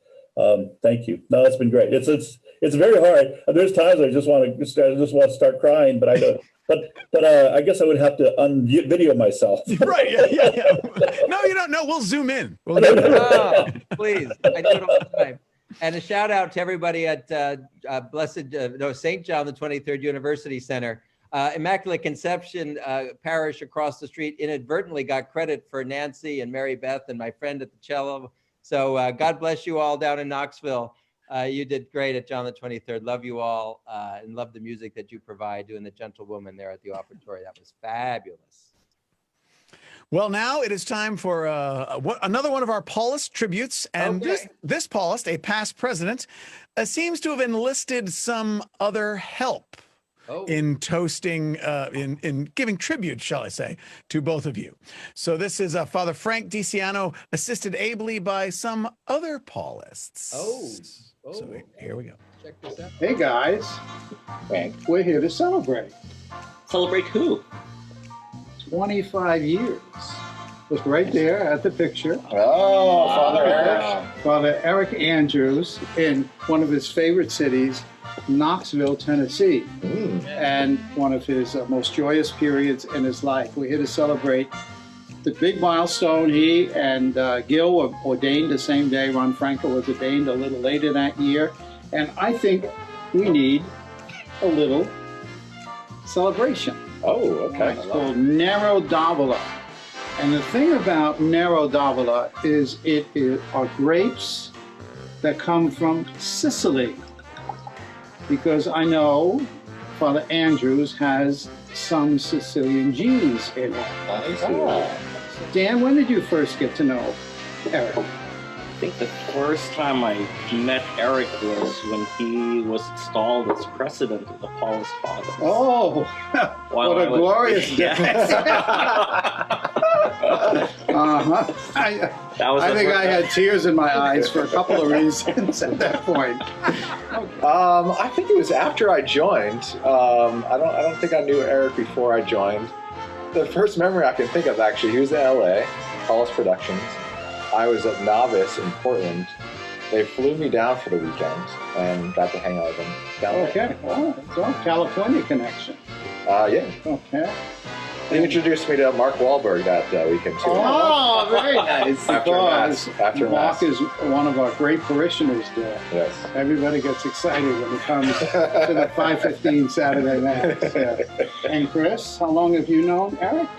[SPEAKER 3] Thank you. No, it's been great. It's very hard. There's times I just want to start crying, but I don't. But I guess I would have to video myself.
[SPEAKER 24] Right? Yeah. No, you don't. No, we'll zoom in.
[SPEAKER 2] Oh, please, I do it all the time. And a shout out to everybody at St. John the 23rd University Center. Immaculate Conception Parish across the street inadvertently got credit for Nancy and Mary Beth and my friend at the cello. So God bless you all down in Knoxville. You did great at John the 23rd. Love you all and love the music that you provide, doing the Gentlewoman there at the offertory. That was fabulous.
[SPEAKER 24] Well, now it is time for another one of our Paulist tributes. And this Paulist, a past president, seems to have enlisted some other help in toasting, in giving tribute, shall I say, to both of you. So this is Father Frank DiCiano, assisted ably by some other Paulists. So here we go.
[SPEAKER 2] Check this out.
[SPEAKER 4] Hey guys, we're here to celebrate.
[SPEAKER 5] Celebrate who?
[SPEAKER 4] 25 years. Look right there at the picture.
[SPEAKER 5] Oh, Father Eric.
[SPEAKER 4] Father Eric Andrews in one of his favorite cities, Knoxville, Tennessee. And one of his most joyous periods in his life. We're here to celebrate the big milestone. He and Gil were ordained the same day. Ron Franco was ordained a little later that year. And I think we need a little celebration.
[SPEAKER 5] Oh, okay.
[SPEAKER 4] It's called Nero d'Avola. And the thing about Nero d'Avola is it are grapes that come from Sicily. Because I know Father Andrews has some Sicilian genes in it. Dan, when did you first get to know Eric?
[SPEAKER 5] I think the first time I met Eric was when he was installed as president of the Paulist Fathers.
[SPEAKER 4] Oh, what a glorious day.
[SPEAKER 5] Yes.
[SPEAKER 4] I think I had tears in my eyes for a couple of reasons at that point.
[SPEAKER 6] I think it was after I joined. I don't think I knew Eric before I joined. The first memory I can think of, actually, he was in LA, Paulist Productions. I was a novice in Portland. They flew me down for the weekend and got to hang out with them down there.
[SPEAKER 4] Okay, well, so California connection.
[SPEAKER 6] Yeah.
[SPEAKER 4] Okay.
[SPEAKER 6] They introduced me to Mark Wahlberg that weekend too.
[SPEAKER 4] Oh, very nice.
[SPEAKER 6] After
[SPEAKER 4] Mark is one of our great parishioners there.
[SPEAKER 6] Yes.
[SPEAKER 4] Everybody gets excited when it comes to the 5:15 Saturday Mass. Yeah. And Chris, how long have you known Eric?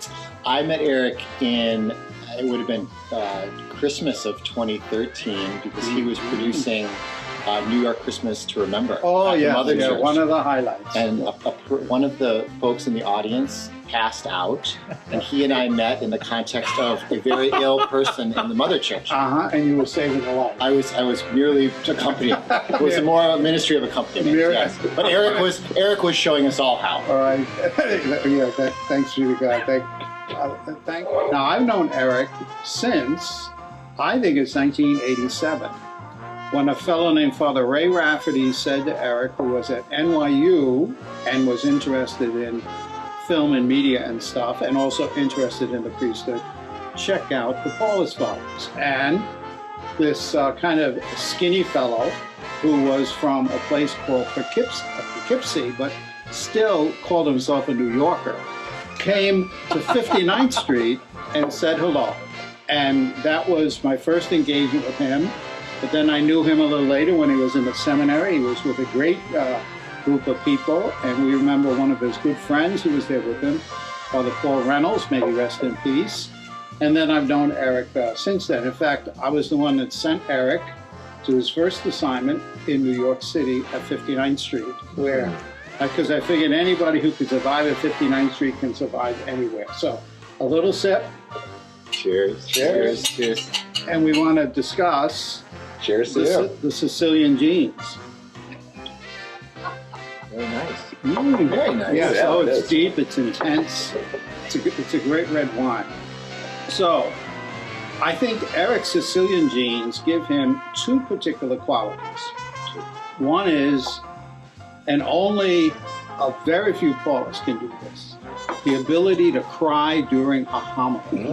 [SPEAKER 7] I met Eric in, it would have been Christmas of 2013, because he was producing New York Christmas to Remember.
[SPEAKER 4] Oh,
[SPEAKER 7] at the
[SPEAKER 4] yeah,
[SPEAKER 7] Mother Church.
[SPEAKER 4] one of the highlights.
[SPEAKER 7] And one of the folks in the audience passed out, and he and I met in the context of a very ill person in the Mother Church.
[SPEAKER 4] And you were saving a life.
[SPEAKER 7] I was merely accompanying. It was more a ministry of accompaniment. Yes. But Eric was showing us all how.
[SPEAKER 4] All right. Thanks be to God. Now, I've known Eric since, I think it's 1987, when a fellow named Father Ray Rafferty said to Eric, who was at NYU and was interested in film and media and stuff, and also interested in the priesthood, check out the Paulist Fathers. And this kind of skinny fellow, who was from a place called Poughkeepsie, but still called himself a New Yorker, came to 59th Street and said hello. And that was my first engagement with him. But then I knew him a little later when he was in the seminary. He was with a great group of people, and we remember one of his good friends who was there with him, Father Paul Reynolds, may he rest in peace. And then I've known Eric since then. In fact, I was the one that sent Eric to his first assignment in New York City at 59th Street, where, because I figured anybody who could survive at 59th Street can survive anywhere. So, a little sip.
[SPEAKER 6] Cheers.
[SPEAKER 4] Cheers.
[SPEAKER 6] Cheers.
[SPEAKER 4] And we want to discuss the Sicilian genes.
[SPEAKER 6] Very nice.
[SPEAKER 4] Very
[SPEAKER 6] nice.
[SPEAKER 4] Yes,
[SPEAKER 6] Yeah,
[SPEAKER 4] oh,
[SPEAKER 6] it
[SPEAKER 4] it's
[SPEAKER 6] is.
[SPEAKER 4] deep, it's intense. It's a great red wine. So, I think Eric's Sicilian genes give him two particular qualities. One is, and only a very few Paulists can do this, the ability to cry during a homily,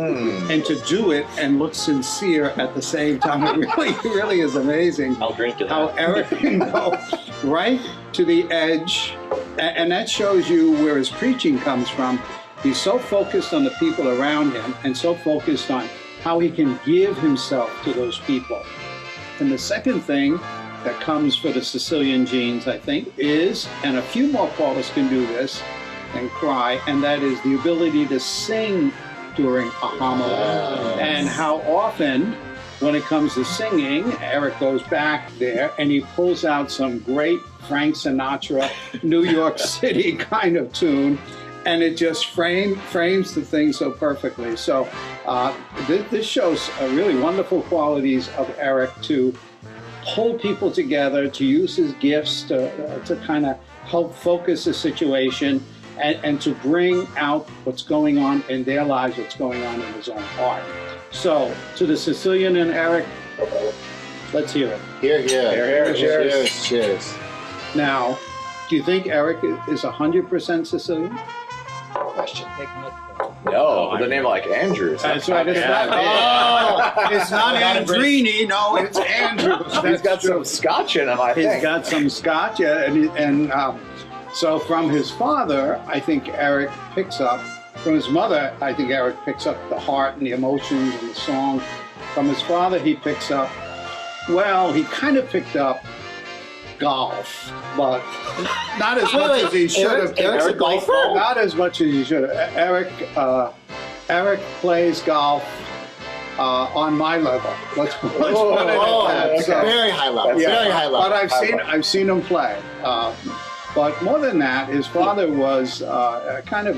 [SPEAKER 4] and to do it and look sincere at the same time. It really is amazing.
[SPEAKER 5] I'll drink to that.
[SPEAKER 4] How Eric can go right to the edge, and that shows you where his preaching comes from. He's so focused on the people around him and so focused on how he can give himself to those people. And the second thing that comes for the Sicilian genes, I think, is, and a few more Paulists can do this and cry, and that is the ability to sing during a homily. And how often, when it comes to singing, Eric goes back there and he pulls out some great Frank Sinatra, New York City kind of tune, and it just frames the thing so perfectly. So this shows really wonderful qualities of Eric to pull people together, to use his gifts to kind of help focus the situation, and to bring out what's going on in their lives, what's going on in his own heart. So, to the Sicilian and Eric, let's hear it.
[SPEAKER 7] Here, here.
[SPEAKER 6] Here, here.
[SPEAKER 7] Cheers. Cheers.
[SPEAKER 4] Now, do you think Eric is 100% Sicilian?
[SPEAKER 6] Question. No, with a name like Andrews.
[SPEAKER 4] That's right. It's not Andrini. No, it's Andrews.
[SPEAKER 6] He's got some Scotch in him, I think.
[SPEAKER 4] He's got some Scotch, and so from his father, I think Eric picks up. From his mother, I think Eric picks up the heart and the emotions and the song. From his father, he picks up, well, he kind of picked up golf, but not as much as he should have.
[SPEAKER 7] Eric's a golfer?
[SPEAKER 4] Not as much as he should have. Eric plays golf on my level. Let's put it at that. So,
[SPEAKER 7] very high level.
[SPEAKER 4] yeah,
[SPEAKER 7] Very high level.
[SPEAKER 4] But I've seen him play. But more than that, his father was kind of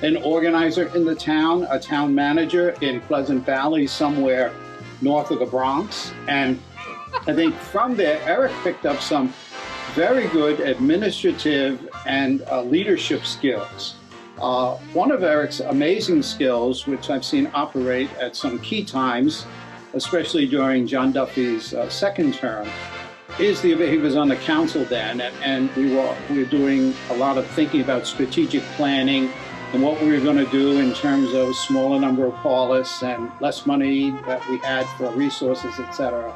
[SPEAKER 4] an organizer in the town, a town manager in Pleasant Valley, somewhere north of the Bronx. And I think from there, Eric picked up some very good administrative and leadership skills. One of Eric's amazing skills, which I've seen operate at some key times, especially during John Duffy's second term, is he was on the council then, and we were doing a lot of thinking about strategic planning and what we were going to do in terms of smaller number of Paulists and less money that we had for resources, etc.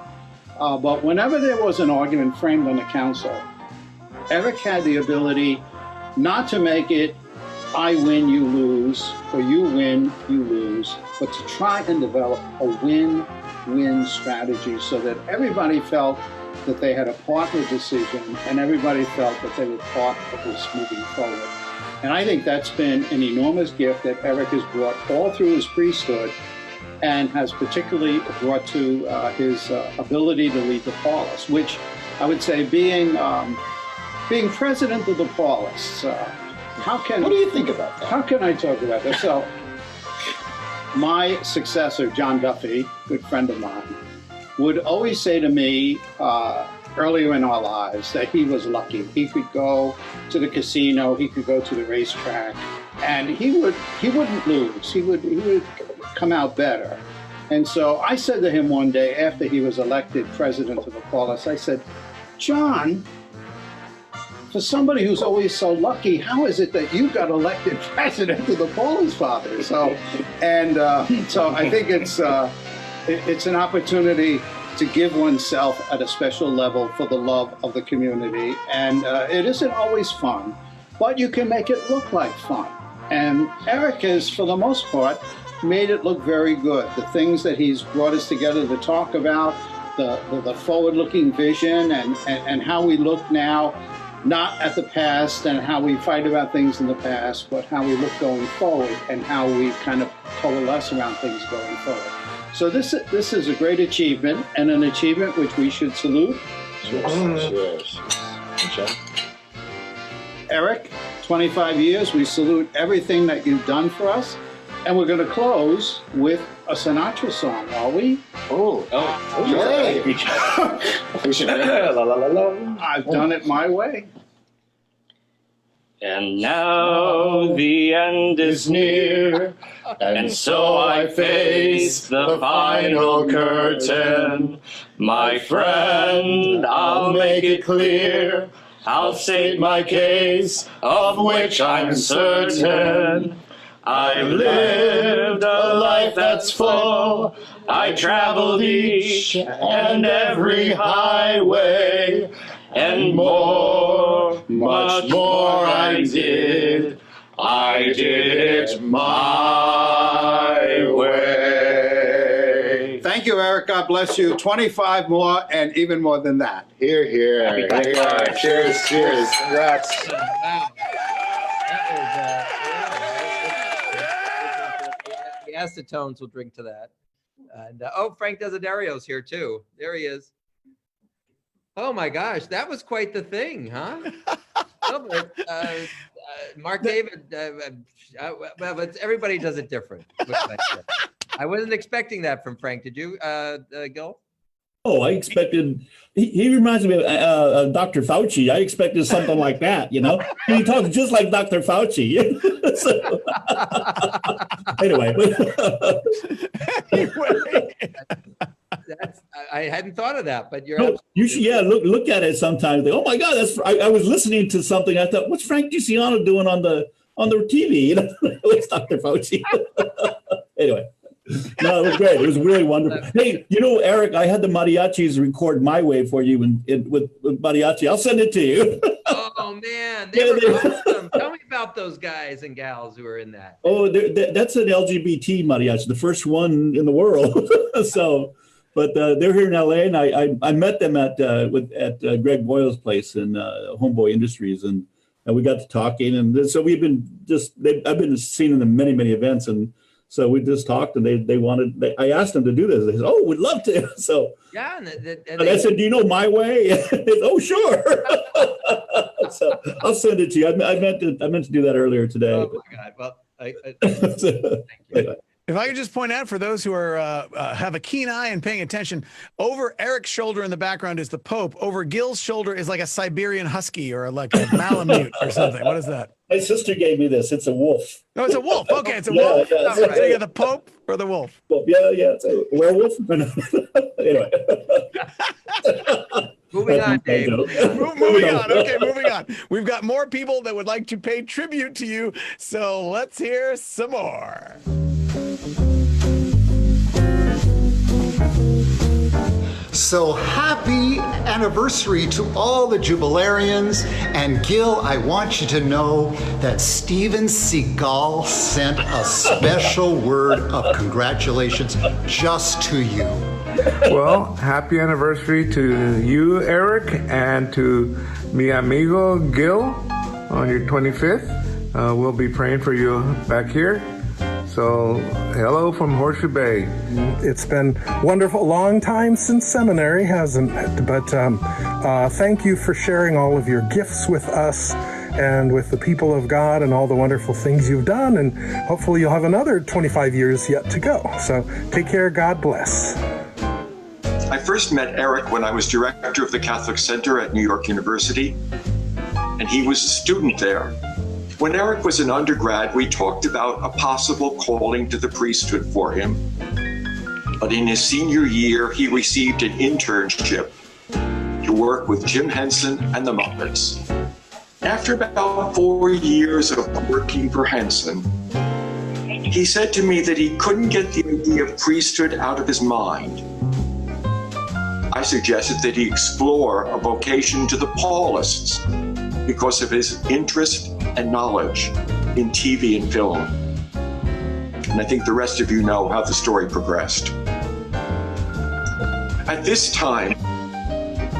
[SPEAKER 4] But whenever there was an argument framed on the council, Eric had the ability not to make it I win, you lose, or you win, you lose, but to try and develop a win-win strategy so that everybody felt that they had a part in the decision and everybody felt that they were part of this moving forward. And I think that's been an enormous gift that Eric has brought all through his priesthood and has particularly brought to his ability to lead the Paulist, which I would say being president of the Paulists.
[SPEAKER 7] What do you think about that?
[SPEAKER 4] How can I talk about this? So, my successor, John Duffy, good friend of mine, would always say to me earlier in our lives that he was lucky. He could go to the casino, he could go to the racetrack, and he wouldn't lose. He would come out better. And so I said to him one day after he was elected president of the Paulist, I said, John, for somebody who's always so lucky, how is it that you got elected president of the Paulist Fathers? So I think it's an opportunity to give oneself at a special level for the love of the community. And it isn't always fun, but you can make it look like fun. And Eric has, for the most part, made it look very good. The things that he's brought us together to talk about, the forward-looking vision and how we look now, not at the past and how we fight about things in the past, but how we look going forward and how we kind of coalesce around things going forward. So this is a great achievement, and an achievement which we should salute.
[SPEAKER 6] Cheers.
[SPEAKER 4] Eric, 25 years, we salute everything that you've done for us. And we're going to close with a Sinatra song, are we?
[SPEAKER 6] Yay. La, la, la, la.
[SPEAKER 4] I've done it my way.
[SPEAKER 5] And now the end is near, and so I face the final curtain. My friend, I'll make it clear, I'll state my case, of which I'm certain. I've lived a life that's full, I traveled each and every highway, and more, much more I did it my way.
[SPEAKER 4] Thank you, Eric. God bless you. 25 more and even more than that.
[SPEAKER 6] Here, here. Cheers, cheers. Congrats.
[SPEAKER 2] The acetones will drink to that. And Frank Desiderio's here too. There he is. Oh my gosh, that was quite the thing, huh? Mark David, but everybody does it different. I wasn't expecting that from Frank. Did you, Gil?
[SPEAKER 3] Oh, I expected, he reminds me of Dr. Fauci. I expected something like that, you know? He talks just like Dr. Fauci. So, anyway.
[SPEAKER 2] I hadn't thought of that, but
[SPEAKER 3] you should, look at it sometimes. Oh my God, I was listening to something. I thought, what's Frank DiCiano doing on the TV? You know, it's Dr. Fauci. Anyway. No, it was great. It was really wonderful. Hey, you know, Eric, I had the mariachis record My Way for you with mariachi. I'll send it to you.
[SPEAKER 2] Oh, man. They were awesome. Tell me about those guys and gals who are in that.
[SPEAKER 3] Oh, that's an LGBT mariachi, the first one in the world. But they're here in LA, and I met them at Greg Boyle's place in Homeboy Industries, and we got to talking. And so we've been I've been seeing them in many, many events, and so we just talked, and they I asked them to do this. They said, "Oh, we'd love to." So
[SPEAKER 2] yeah,
[SPEAKER 3] and I said, "Do you know My Way?" They said, "Oh, sure." So I'll send it to you. I meant to do that earlier today.
[SPEAKER 2] Oh my God! Well, thank you.
[SPEAKER 3] Anyway.
[SPEAKER 24] If I could just point out for those who are have a keen eye and paying attention, over Eric's shoulder in the background is the Pope. Over Gil's shoulder is like a Siberian Husky or like a Malamute or something. What is that?
[SPEAKER 3] My sister gave me this. It's a wolf.
[SPEAKER 24] No, it's a wolf. Okay, it's a wolf.
[SPEAKER 3] Yeah,
[SPEAKER 24] So you got the Pope or the wolf?
[SPEAKER 3] Well, yeah, it's a werewolf. Anyway.
[SPEAKER 2] Moving on, Dave.
[SPEAKER 24] Moving on. Okay, moving on. We've got more people that would like to pay tribute to you, so let's hear some more.
[SPEAKER 7] So happy anniversary to all the Jubilarians. And Gil, I want you to know that Steven Seagal sent a special word of congratulations just to you.
[SPEAKER 8] Well, happy anniversary to you, Eric, and to mi amigo Gil on your 25th. We'll be praying for you back here. So, hello from Horseshoe Bay.
[SPEAKER 9] It's been wonderful. Long time since seminary, hasn't it? But thank you for sharing all of your gifts with us and with the people of God and all the wonderful things you've done. And hopefully you'll have another 25 years yet to go. So take care. God bless.
[SPEAKER 10] I first met Eric when I was director of the Catholic Center at New York University, and he was a student there. When Eric was an undergrad, we talked about a possible calling to the priesthood for him. But in his senior year, he received an internship to work with Jim Henson and the Muppets. After about 4 years of working for Henson, he said to me that he couldn't get the idea of priesthood out of his mind. I suggested that he explore a vocation to the Paulists because of his interest and knowledge in TV and film. And I think the rest of you know how the story progressed. At this time,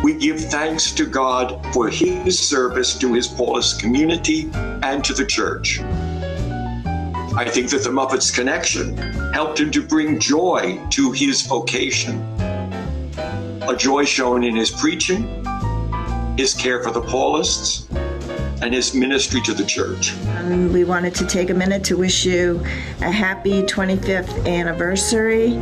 [SPEAKER 10] we give thanks to God for his service to his Paulist community and to the church. I think that the Muppets connection helped him to bring joy to his vocation. A joy shown in his preaching, his care for the Paulists, and his ministry to the church.
[SPEAKER 11] We wanted to take a minute to wish you a happy 25th anniversary,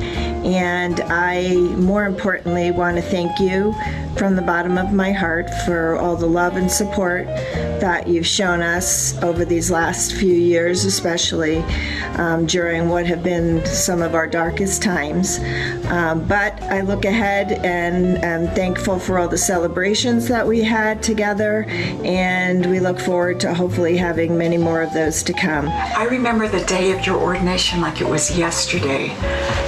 [SPEAKER 11] and I, more importantly, want to thank you from the bottom of my heart for all the love and support that you've shown us over these last few years, especially during what have been some of our darkest times. But I look ahead and am thankful for all the celebrations that we had together, and we look forward to hopefully having many more of those to come.
[SPEAKER 12] I remember the day of your ordination like it was yesterday.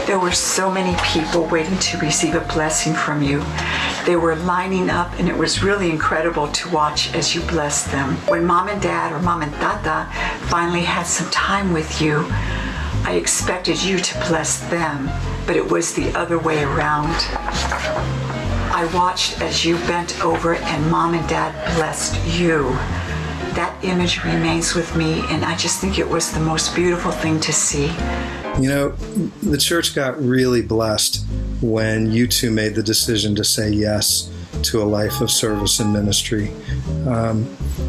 [SPEAKER 12] There were so many people waiting to receive a blessing from you. They were lining up, and it was really incredible to watch as you blessed them. When Mom and Dad, or Mom and Tata, finally had some time with you, I expected you to bless them, but it was the other way around. I watched as you bent over and Mom and Dad blessed you. That image remains with me, and I just think it was the most beautiful thing to see.
[SPEAKER 13] You know, the church got really blessed when you two made the decision to say yes to a life of service and ministry.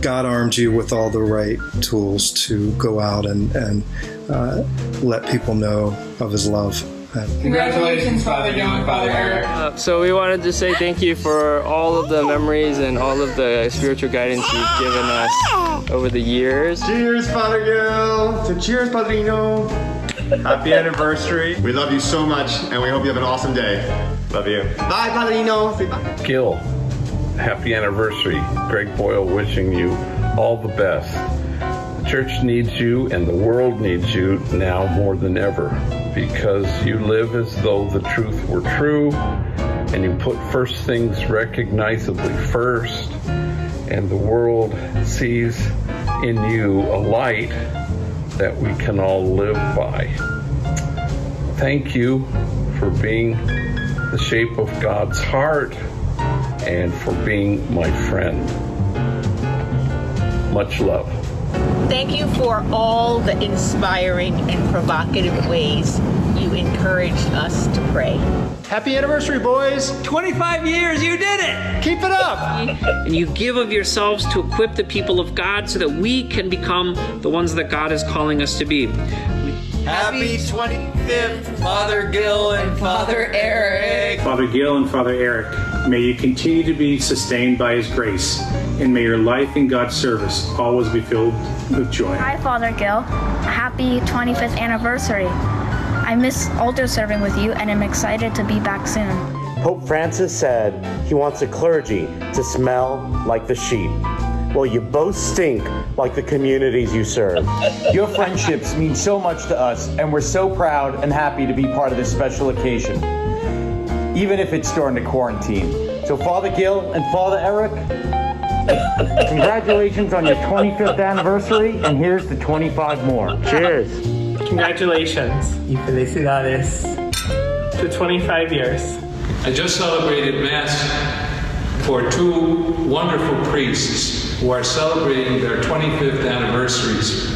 [SPEAKER 13] God armed you with all the right tools to go out and let people know of his love.
[SPEAKER 26] Congratulations, Father Gil and Father Eric. So we wanted to say thank you for all of the memories and all of the spiritual guidance you've given us over the years.
[SPEAKER 36] Cheers, Father Gil. So cheers, Padrino. Happy anniversary. We love you so much, and we hope you have an awesome day. Love you. Bye, Padrino. Say bye.
[SPEAKER 14] Gil, happy anniversary. Greg Boyle wishing you all the best. The church needs you, and the world needs you now more than ever, because you live as though the truth were true, and you put first things recognizably first, and the world sees in you a light that we can all live by. Thank you for being the shape of God's heart and for being my friend. Much love.
[SPEAKER 15] Thank you for all the inspiring and provocative ways you encouraged us to pray.
[SPEAKER 36] Happy anniversary, boys.
[SPEAKER 34] 25 years, you did it!
[SPEAKER 36] Keep it up!
[SPEAKER 34] And you give of yourselves to equip the people of God so that we can become the ones that God is calling us to be.
[SPEAKER 26] Happy 25th, Father Gil and Father Eric.
[SPEAKER 16] Father Gil and Father Eric, may you continue to be sustained by his grace, and may your life in God's service always be filled with joy.
[SPEAKER 17] Hi, Father Gil. Happy 25th anniversary. I miss altar serving with you, and I'm excited to be back soon.
[SPEAKER 18] Pope Francis said he wants a clergy to smell like the sheep. Well, you both stink like the communities you serve.
[SPEAKER 19] Your friendships mean so much to us, and we're so proud and happy to be part of this special occasion, even if it's during the quarantine. So Father Gil and Father Eric, congratulations on your 25th anniversary, and here's the 25 more. Cheers.
[SPEAKER 33] Congratulations.
[SPEAKER 26] Y felicidades.
[SPEAKER 33] To 25 years.
[SPEAKER 20] I just celebrated Mass for two wonderful priests who are celebrating their 25th anniversaries.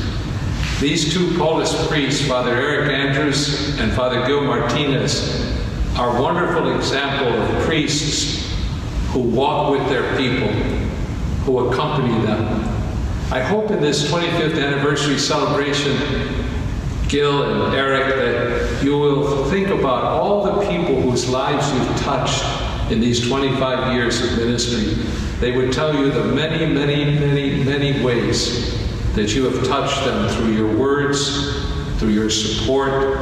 [SPEAKER 20] These two Paulist priests, Father Eric Andrews and Father Gil Martinez, are wonderful example of priests who walk with their people, who accompany them. I hope in this 25th anniversary celebration, Gil and Eric, that you will think about all the people whose lives you've touched in these 25 years of ministry. They would tell you the many, many, many, many ways that you have touched them through your words, through your support,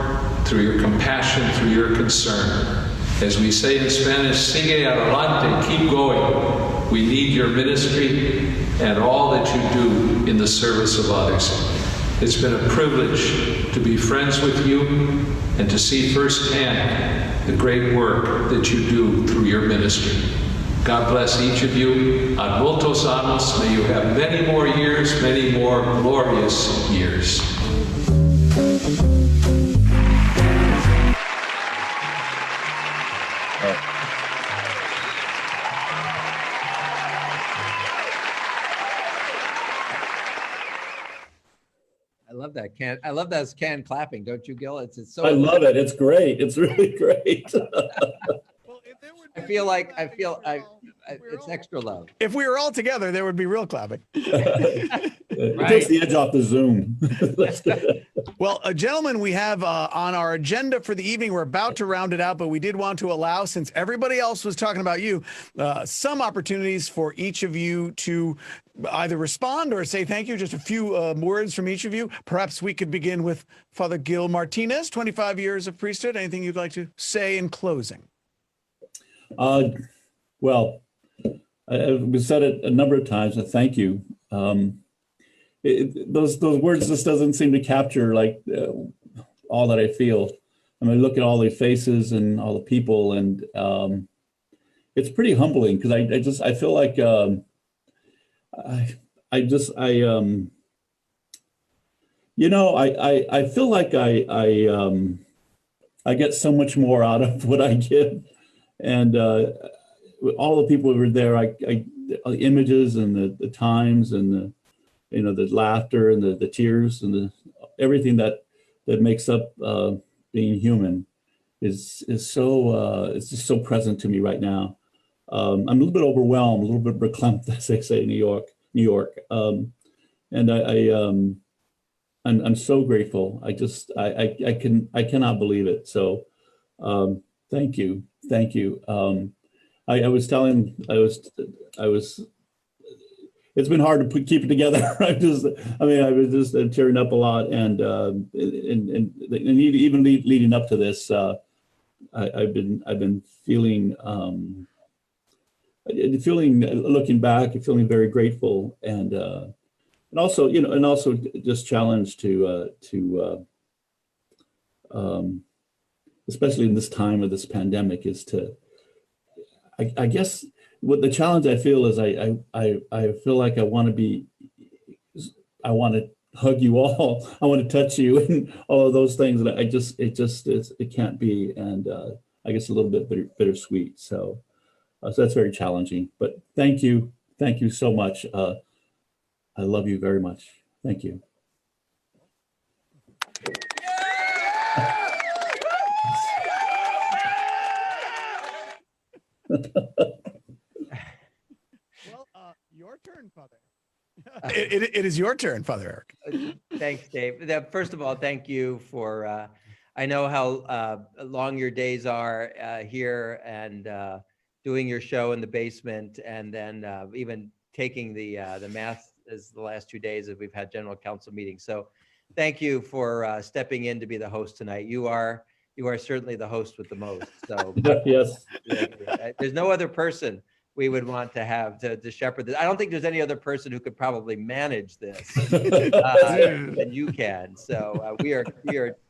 [SPEAKER 20] through your compassion, through your concern. As we say in Spanish, sigue adelante, keep going. We need your ministry and all that you do in the service of others. It's been a privilege to be friends with you and to see firsthand the great work that you do through your ministry. God bless each of you. Ad multos anos. May you have many more years, many more glorious years.
[SPEAKER 2] I love that can clapping, don't you, Gil? It's so.
[SPEAKER 1] I love it. It's great. It's really great.
[SPEAKER 2] I feel it's extra love.
[SPEAKER 24] If we were all together, there would be real clapping.
[SPEAKER 1] It takes the edge off the Zoom.
[SPEAKER 24] Well, gentlemen, we have on our agenda for the evening, we're about to round it out, but we did want to allow, since everybody else was talking about you, some opportunities for each of you to either respond or say thank you. Just a few words from each of you. Perhaps we could begin with Father Gil Martinez, 25 years of priesthood. Anything you'd like to say in closing?
[SPEAKER 1] Well, we've said it a number of times, and thank you. Those words just doesn't seem to capture like all that I feel. I mean, look at all the faces and all the people, and it's pretty humbling because I feel like I feel like I get so much more out of what I give, and all the people who were there, the images and the times and the laughter and the tears and everything that makes up being human is so it's just so present to me right now. I'm a little bit overwhelmed, a little bit verklempt, as they say in New York. And I'm so grateful. I cannot believe it. So thank you. I was it's been hard to keep it together. I was just tearing up a lot, and even leading up to this, I've been feeling looking back and feeling very grateful, and also just challenged to especially in this time of this pandemic, is to I guess what the challenge I feel is I feel like I want to hug you all. I want to touch you and all of those things. And it can't be. And I guess a little bit bittersweet. So that's very challenging, but thank you. Thank you so much. I love you very much. Thank you.
[SPEAKER 24] Well, your turn, Father. It is your turn, Father Eric.
[SPEAKER 2] Thanks, Dave. First of all, thank you for, I know how long your days are here, and doing your show in the basement, and then even taking the math as the last 2 days that we've had general council meetings. So thank you for stepping in to be the host tonight. You are certainly the host with the most. So
[SPEAKER 1] yes,
[SPEAKER 2] there's no other person we would want to have to shepherd this. I don't think there's any other person who could probably manage this than you can. So we are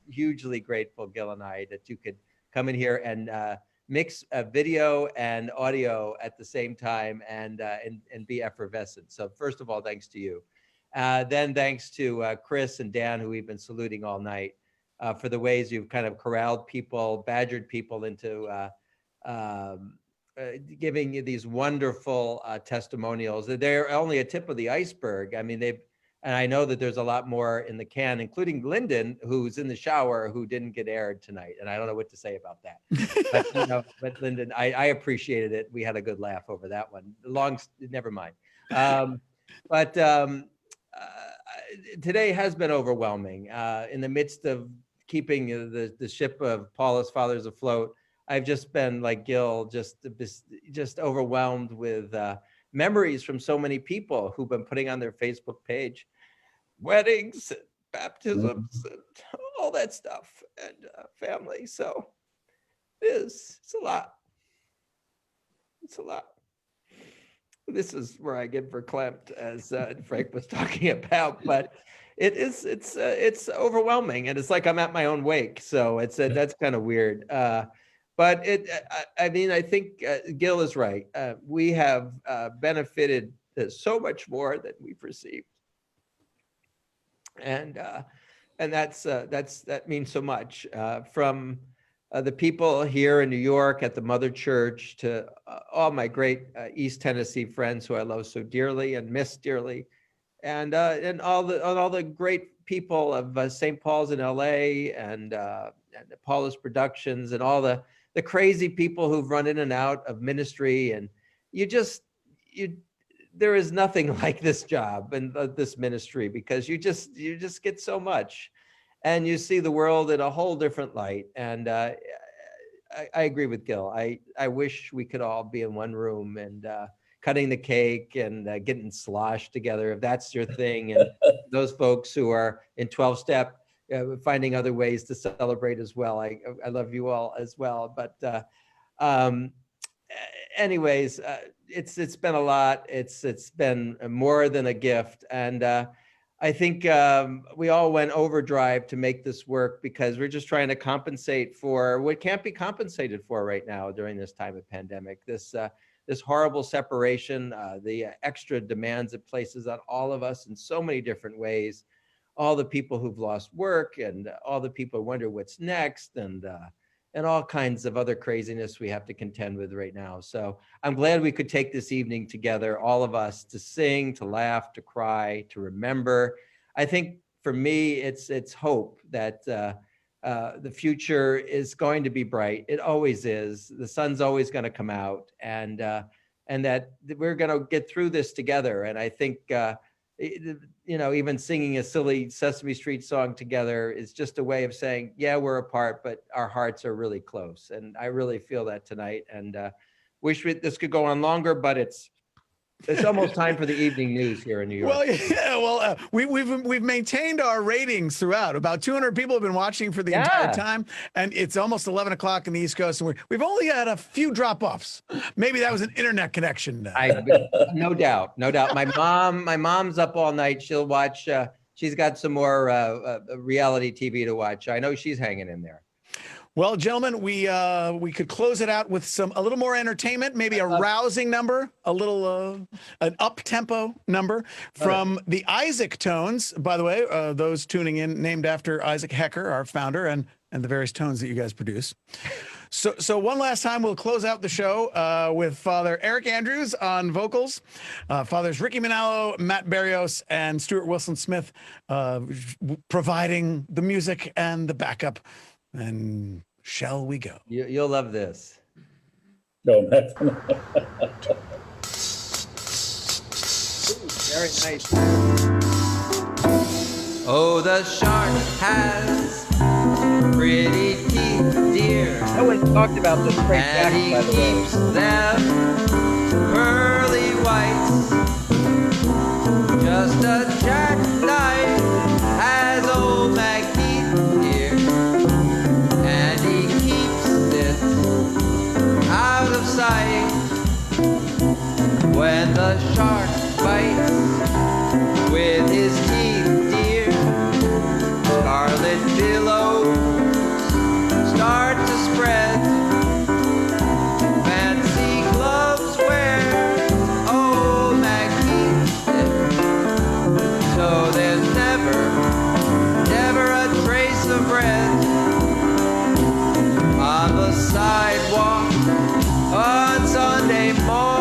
[SPEAKER 2] hugely grateful, Gil and I, that you could come in here and mix video and audio at the same time and be effervescent. So first of all, thanks to you. Then thanks to Chris and Dan, who we've been saluting all night, for the ways you've kind of corralled people, badgered people into giving you these wonderful testimonials. They're only a tip of the iceberg. I mean, And I know that there's a lot more in the can, including Lyndon, who's in the shower, who didn't get aired tonight. And I don't know what to say about that. But Lyndon, I appreciated it. We had a good laugh over that one. Never mind. Today has been overwhelming. In the midst of keeping the ship of Paulist fathers afloat, I've just been like Gil, just overwhelmed with memories from so many people who've been putting on their Facebook page weddings, and baptisms, and all that stuff, and family. So it's a lot. It's a lot. This is where I get verklempt, as Frank was talking about, but it's overwhelming, and it's like I'm at my own wake. So that's kind of weird. But I mean, I think Gil is right. We have benefited so much more than we've received, and that means so much. From the people here in New York at the Mother Church to all my great East Tennessee friends who I love so dearly and miss dearly, and all the great people of St. Paul's in LA and the Paulist Productions and all the crazy people who've run in and out of ministry. And there is nothing like this job and this ministry, because you just get so much, and you see the world in a whole different light. And I agree with Gil. I wish we could all be in one room and cutting the cake and getting sloshed together, if that's your thing. And those folks who are in 12-step, finding other ways to celebrate as well. I love you all as well. But anyways, it's been a lot. It's been more than a gift. And I think we all went overdrive to make this work, because we're just trying to compensate for what can't be compensated for right now during this time of pandemic. This horrible separation, the extra demands it places on all of us in so many different ways. All the people who've lost work, and all the people who wonder what's next, and all kinds of other craziness we have to contend with right now. So I'm glad we could take this evening together, all of us, to sing, to laugh, to cry, to remember. I think for me, it's hope that the future is going to be bright. It always is. The sun's always going to come out, and that we're going to get through this together. And I think, even singing a silly Sesame Street song together is just a way of saying, yeah, we're apart, but our hearts are really close. And I really feel that tonight, and wish this could go on longer, but it's almost time for the evening news here in New York.
[SPEAKER 24] Well, yeah, we've maintained our ratings throughout. About 200 people have been watching for the entire time, and it's almost 11 o'clock in the East Coast, and we've only had a few drop-offs. Maybe that was an internet connection.
[SPEAKER 2] No doubt. My mom's up all night. She'll watch. She's got some more reality TV to watch. I know she's hanging in there.
[SPEAKER 24] Well, gentlemen, we could close it out with a little more entertainment, maybe a rousing number, an up-tempo number from the Isaac Tones. By the way, those tuning in, named after Isaac Hecker, our founder, and the various tones that you guys produce. So one last time, we'll close out the show with Father Eric Andrews on vocals, Fathers Ricky Manalo, Matt Barrios, and Stuart Wilson-Smith providing the music and the backup. And shall we go?
[SPEAKER 2] You'll love this.
[SPEAKER 1] No, that's
[SPEAKER 2] very nice. Oh, the shark has pretty teeth, dear. No one talked about this great jacket, by the way. And he keeps them pearly white. Just a jackknife has old MacHeath, dear. And he keeps it out of sight. When the shark bites with his teeth, dear, scarlet billows start to spread. Fancy gloves where old MacHeath did. So there's never a trace of red on the sidewalk on Sunday morning.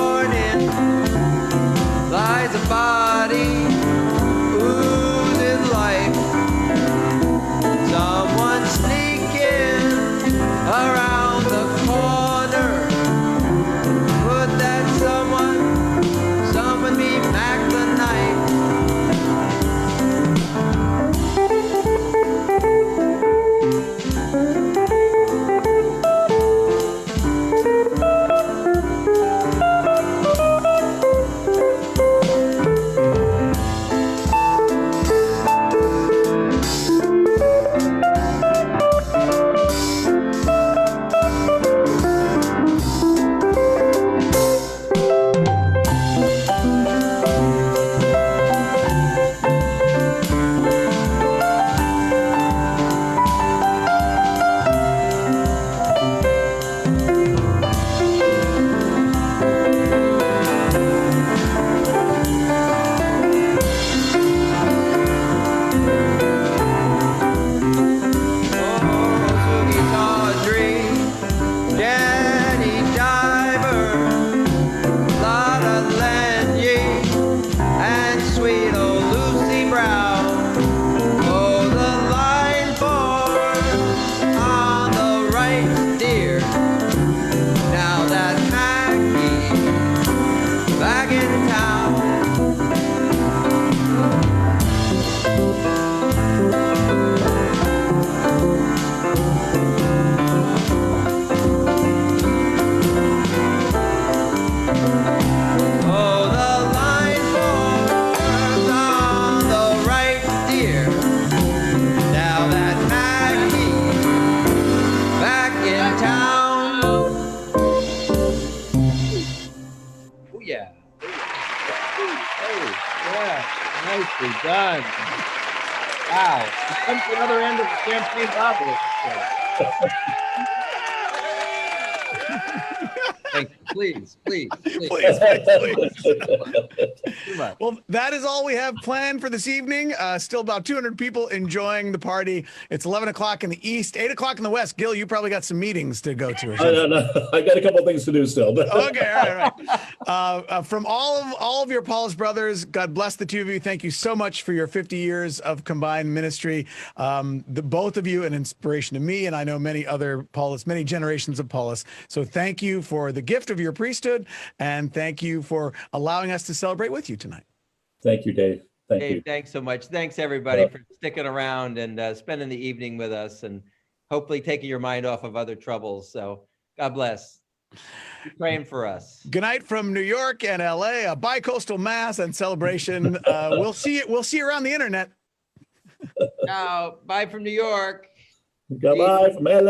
[SPEAKER 2] Nicely done. Wow. We come to another end of the campaign bottle. Thank you. Please.
[SPEAKER 24] Please.
[SPEAKER 2] Too much.
[SPEAKER 24] Well, that is all we have planned for this evening. Still about 200 people enjoying the party. It's 11 o'clock in the east, 8 o'clock in the west. Gil, you probably got some meetings to go to.
[SPEAKER 1] I got a couple of things to do still. But.
[SPEAKER 24] Okay, all right. From all of your Paulist brothers, God bless the two of you. Thank you so much for your 50 years of combined ministry. Both of you an inspiration to me, and I know many other Paulists, many generations of Paulists. So thank you for the gift of your priesthood, and thank you for allowing us to celebrate with you tonight.
[SPEAKER 1] Thank you, Dave. Thank you.
[SPEAKER 2] Thanks so much. Thanks everybody for sticking around and spending the evening with us, and hopefully taking your mind off of other troubles. So God bless. Keep praying for us.
[SPEAKER 24] Good night from New York and LA, a bi-coastal mass and celebration. We'll see you around the internet.
[SPEAKER 2] Ciao. Bye from New York.
[SPEAKER 1] Goodbye from LA.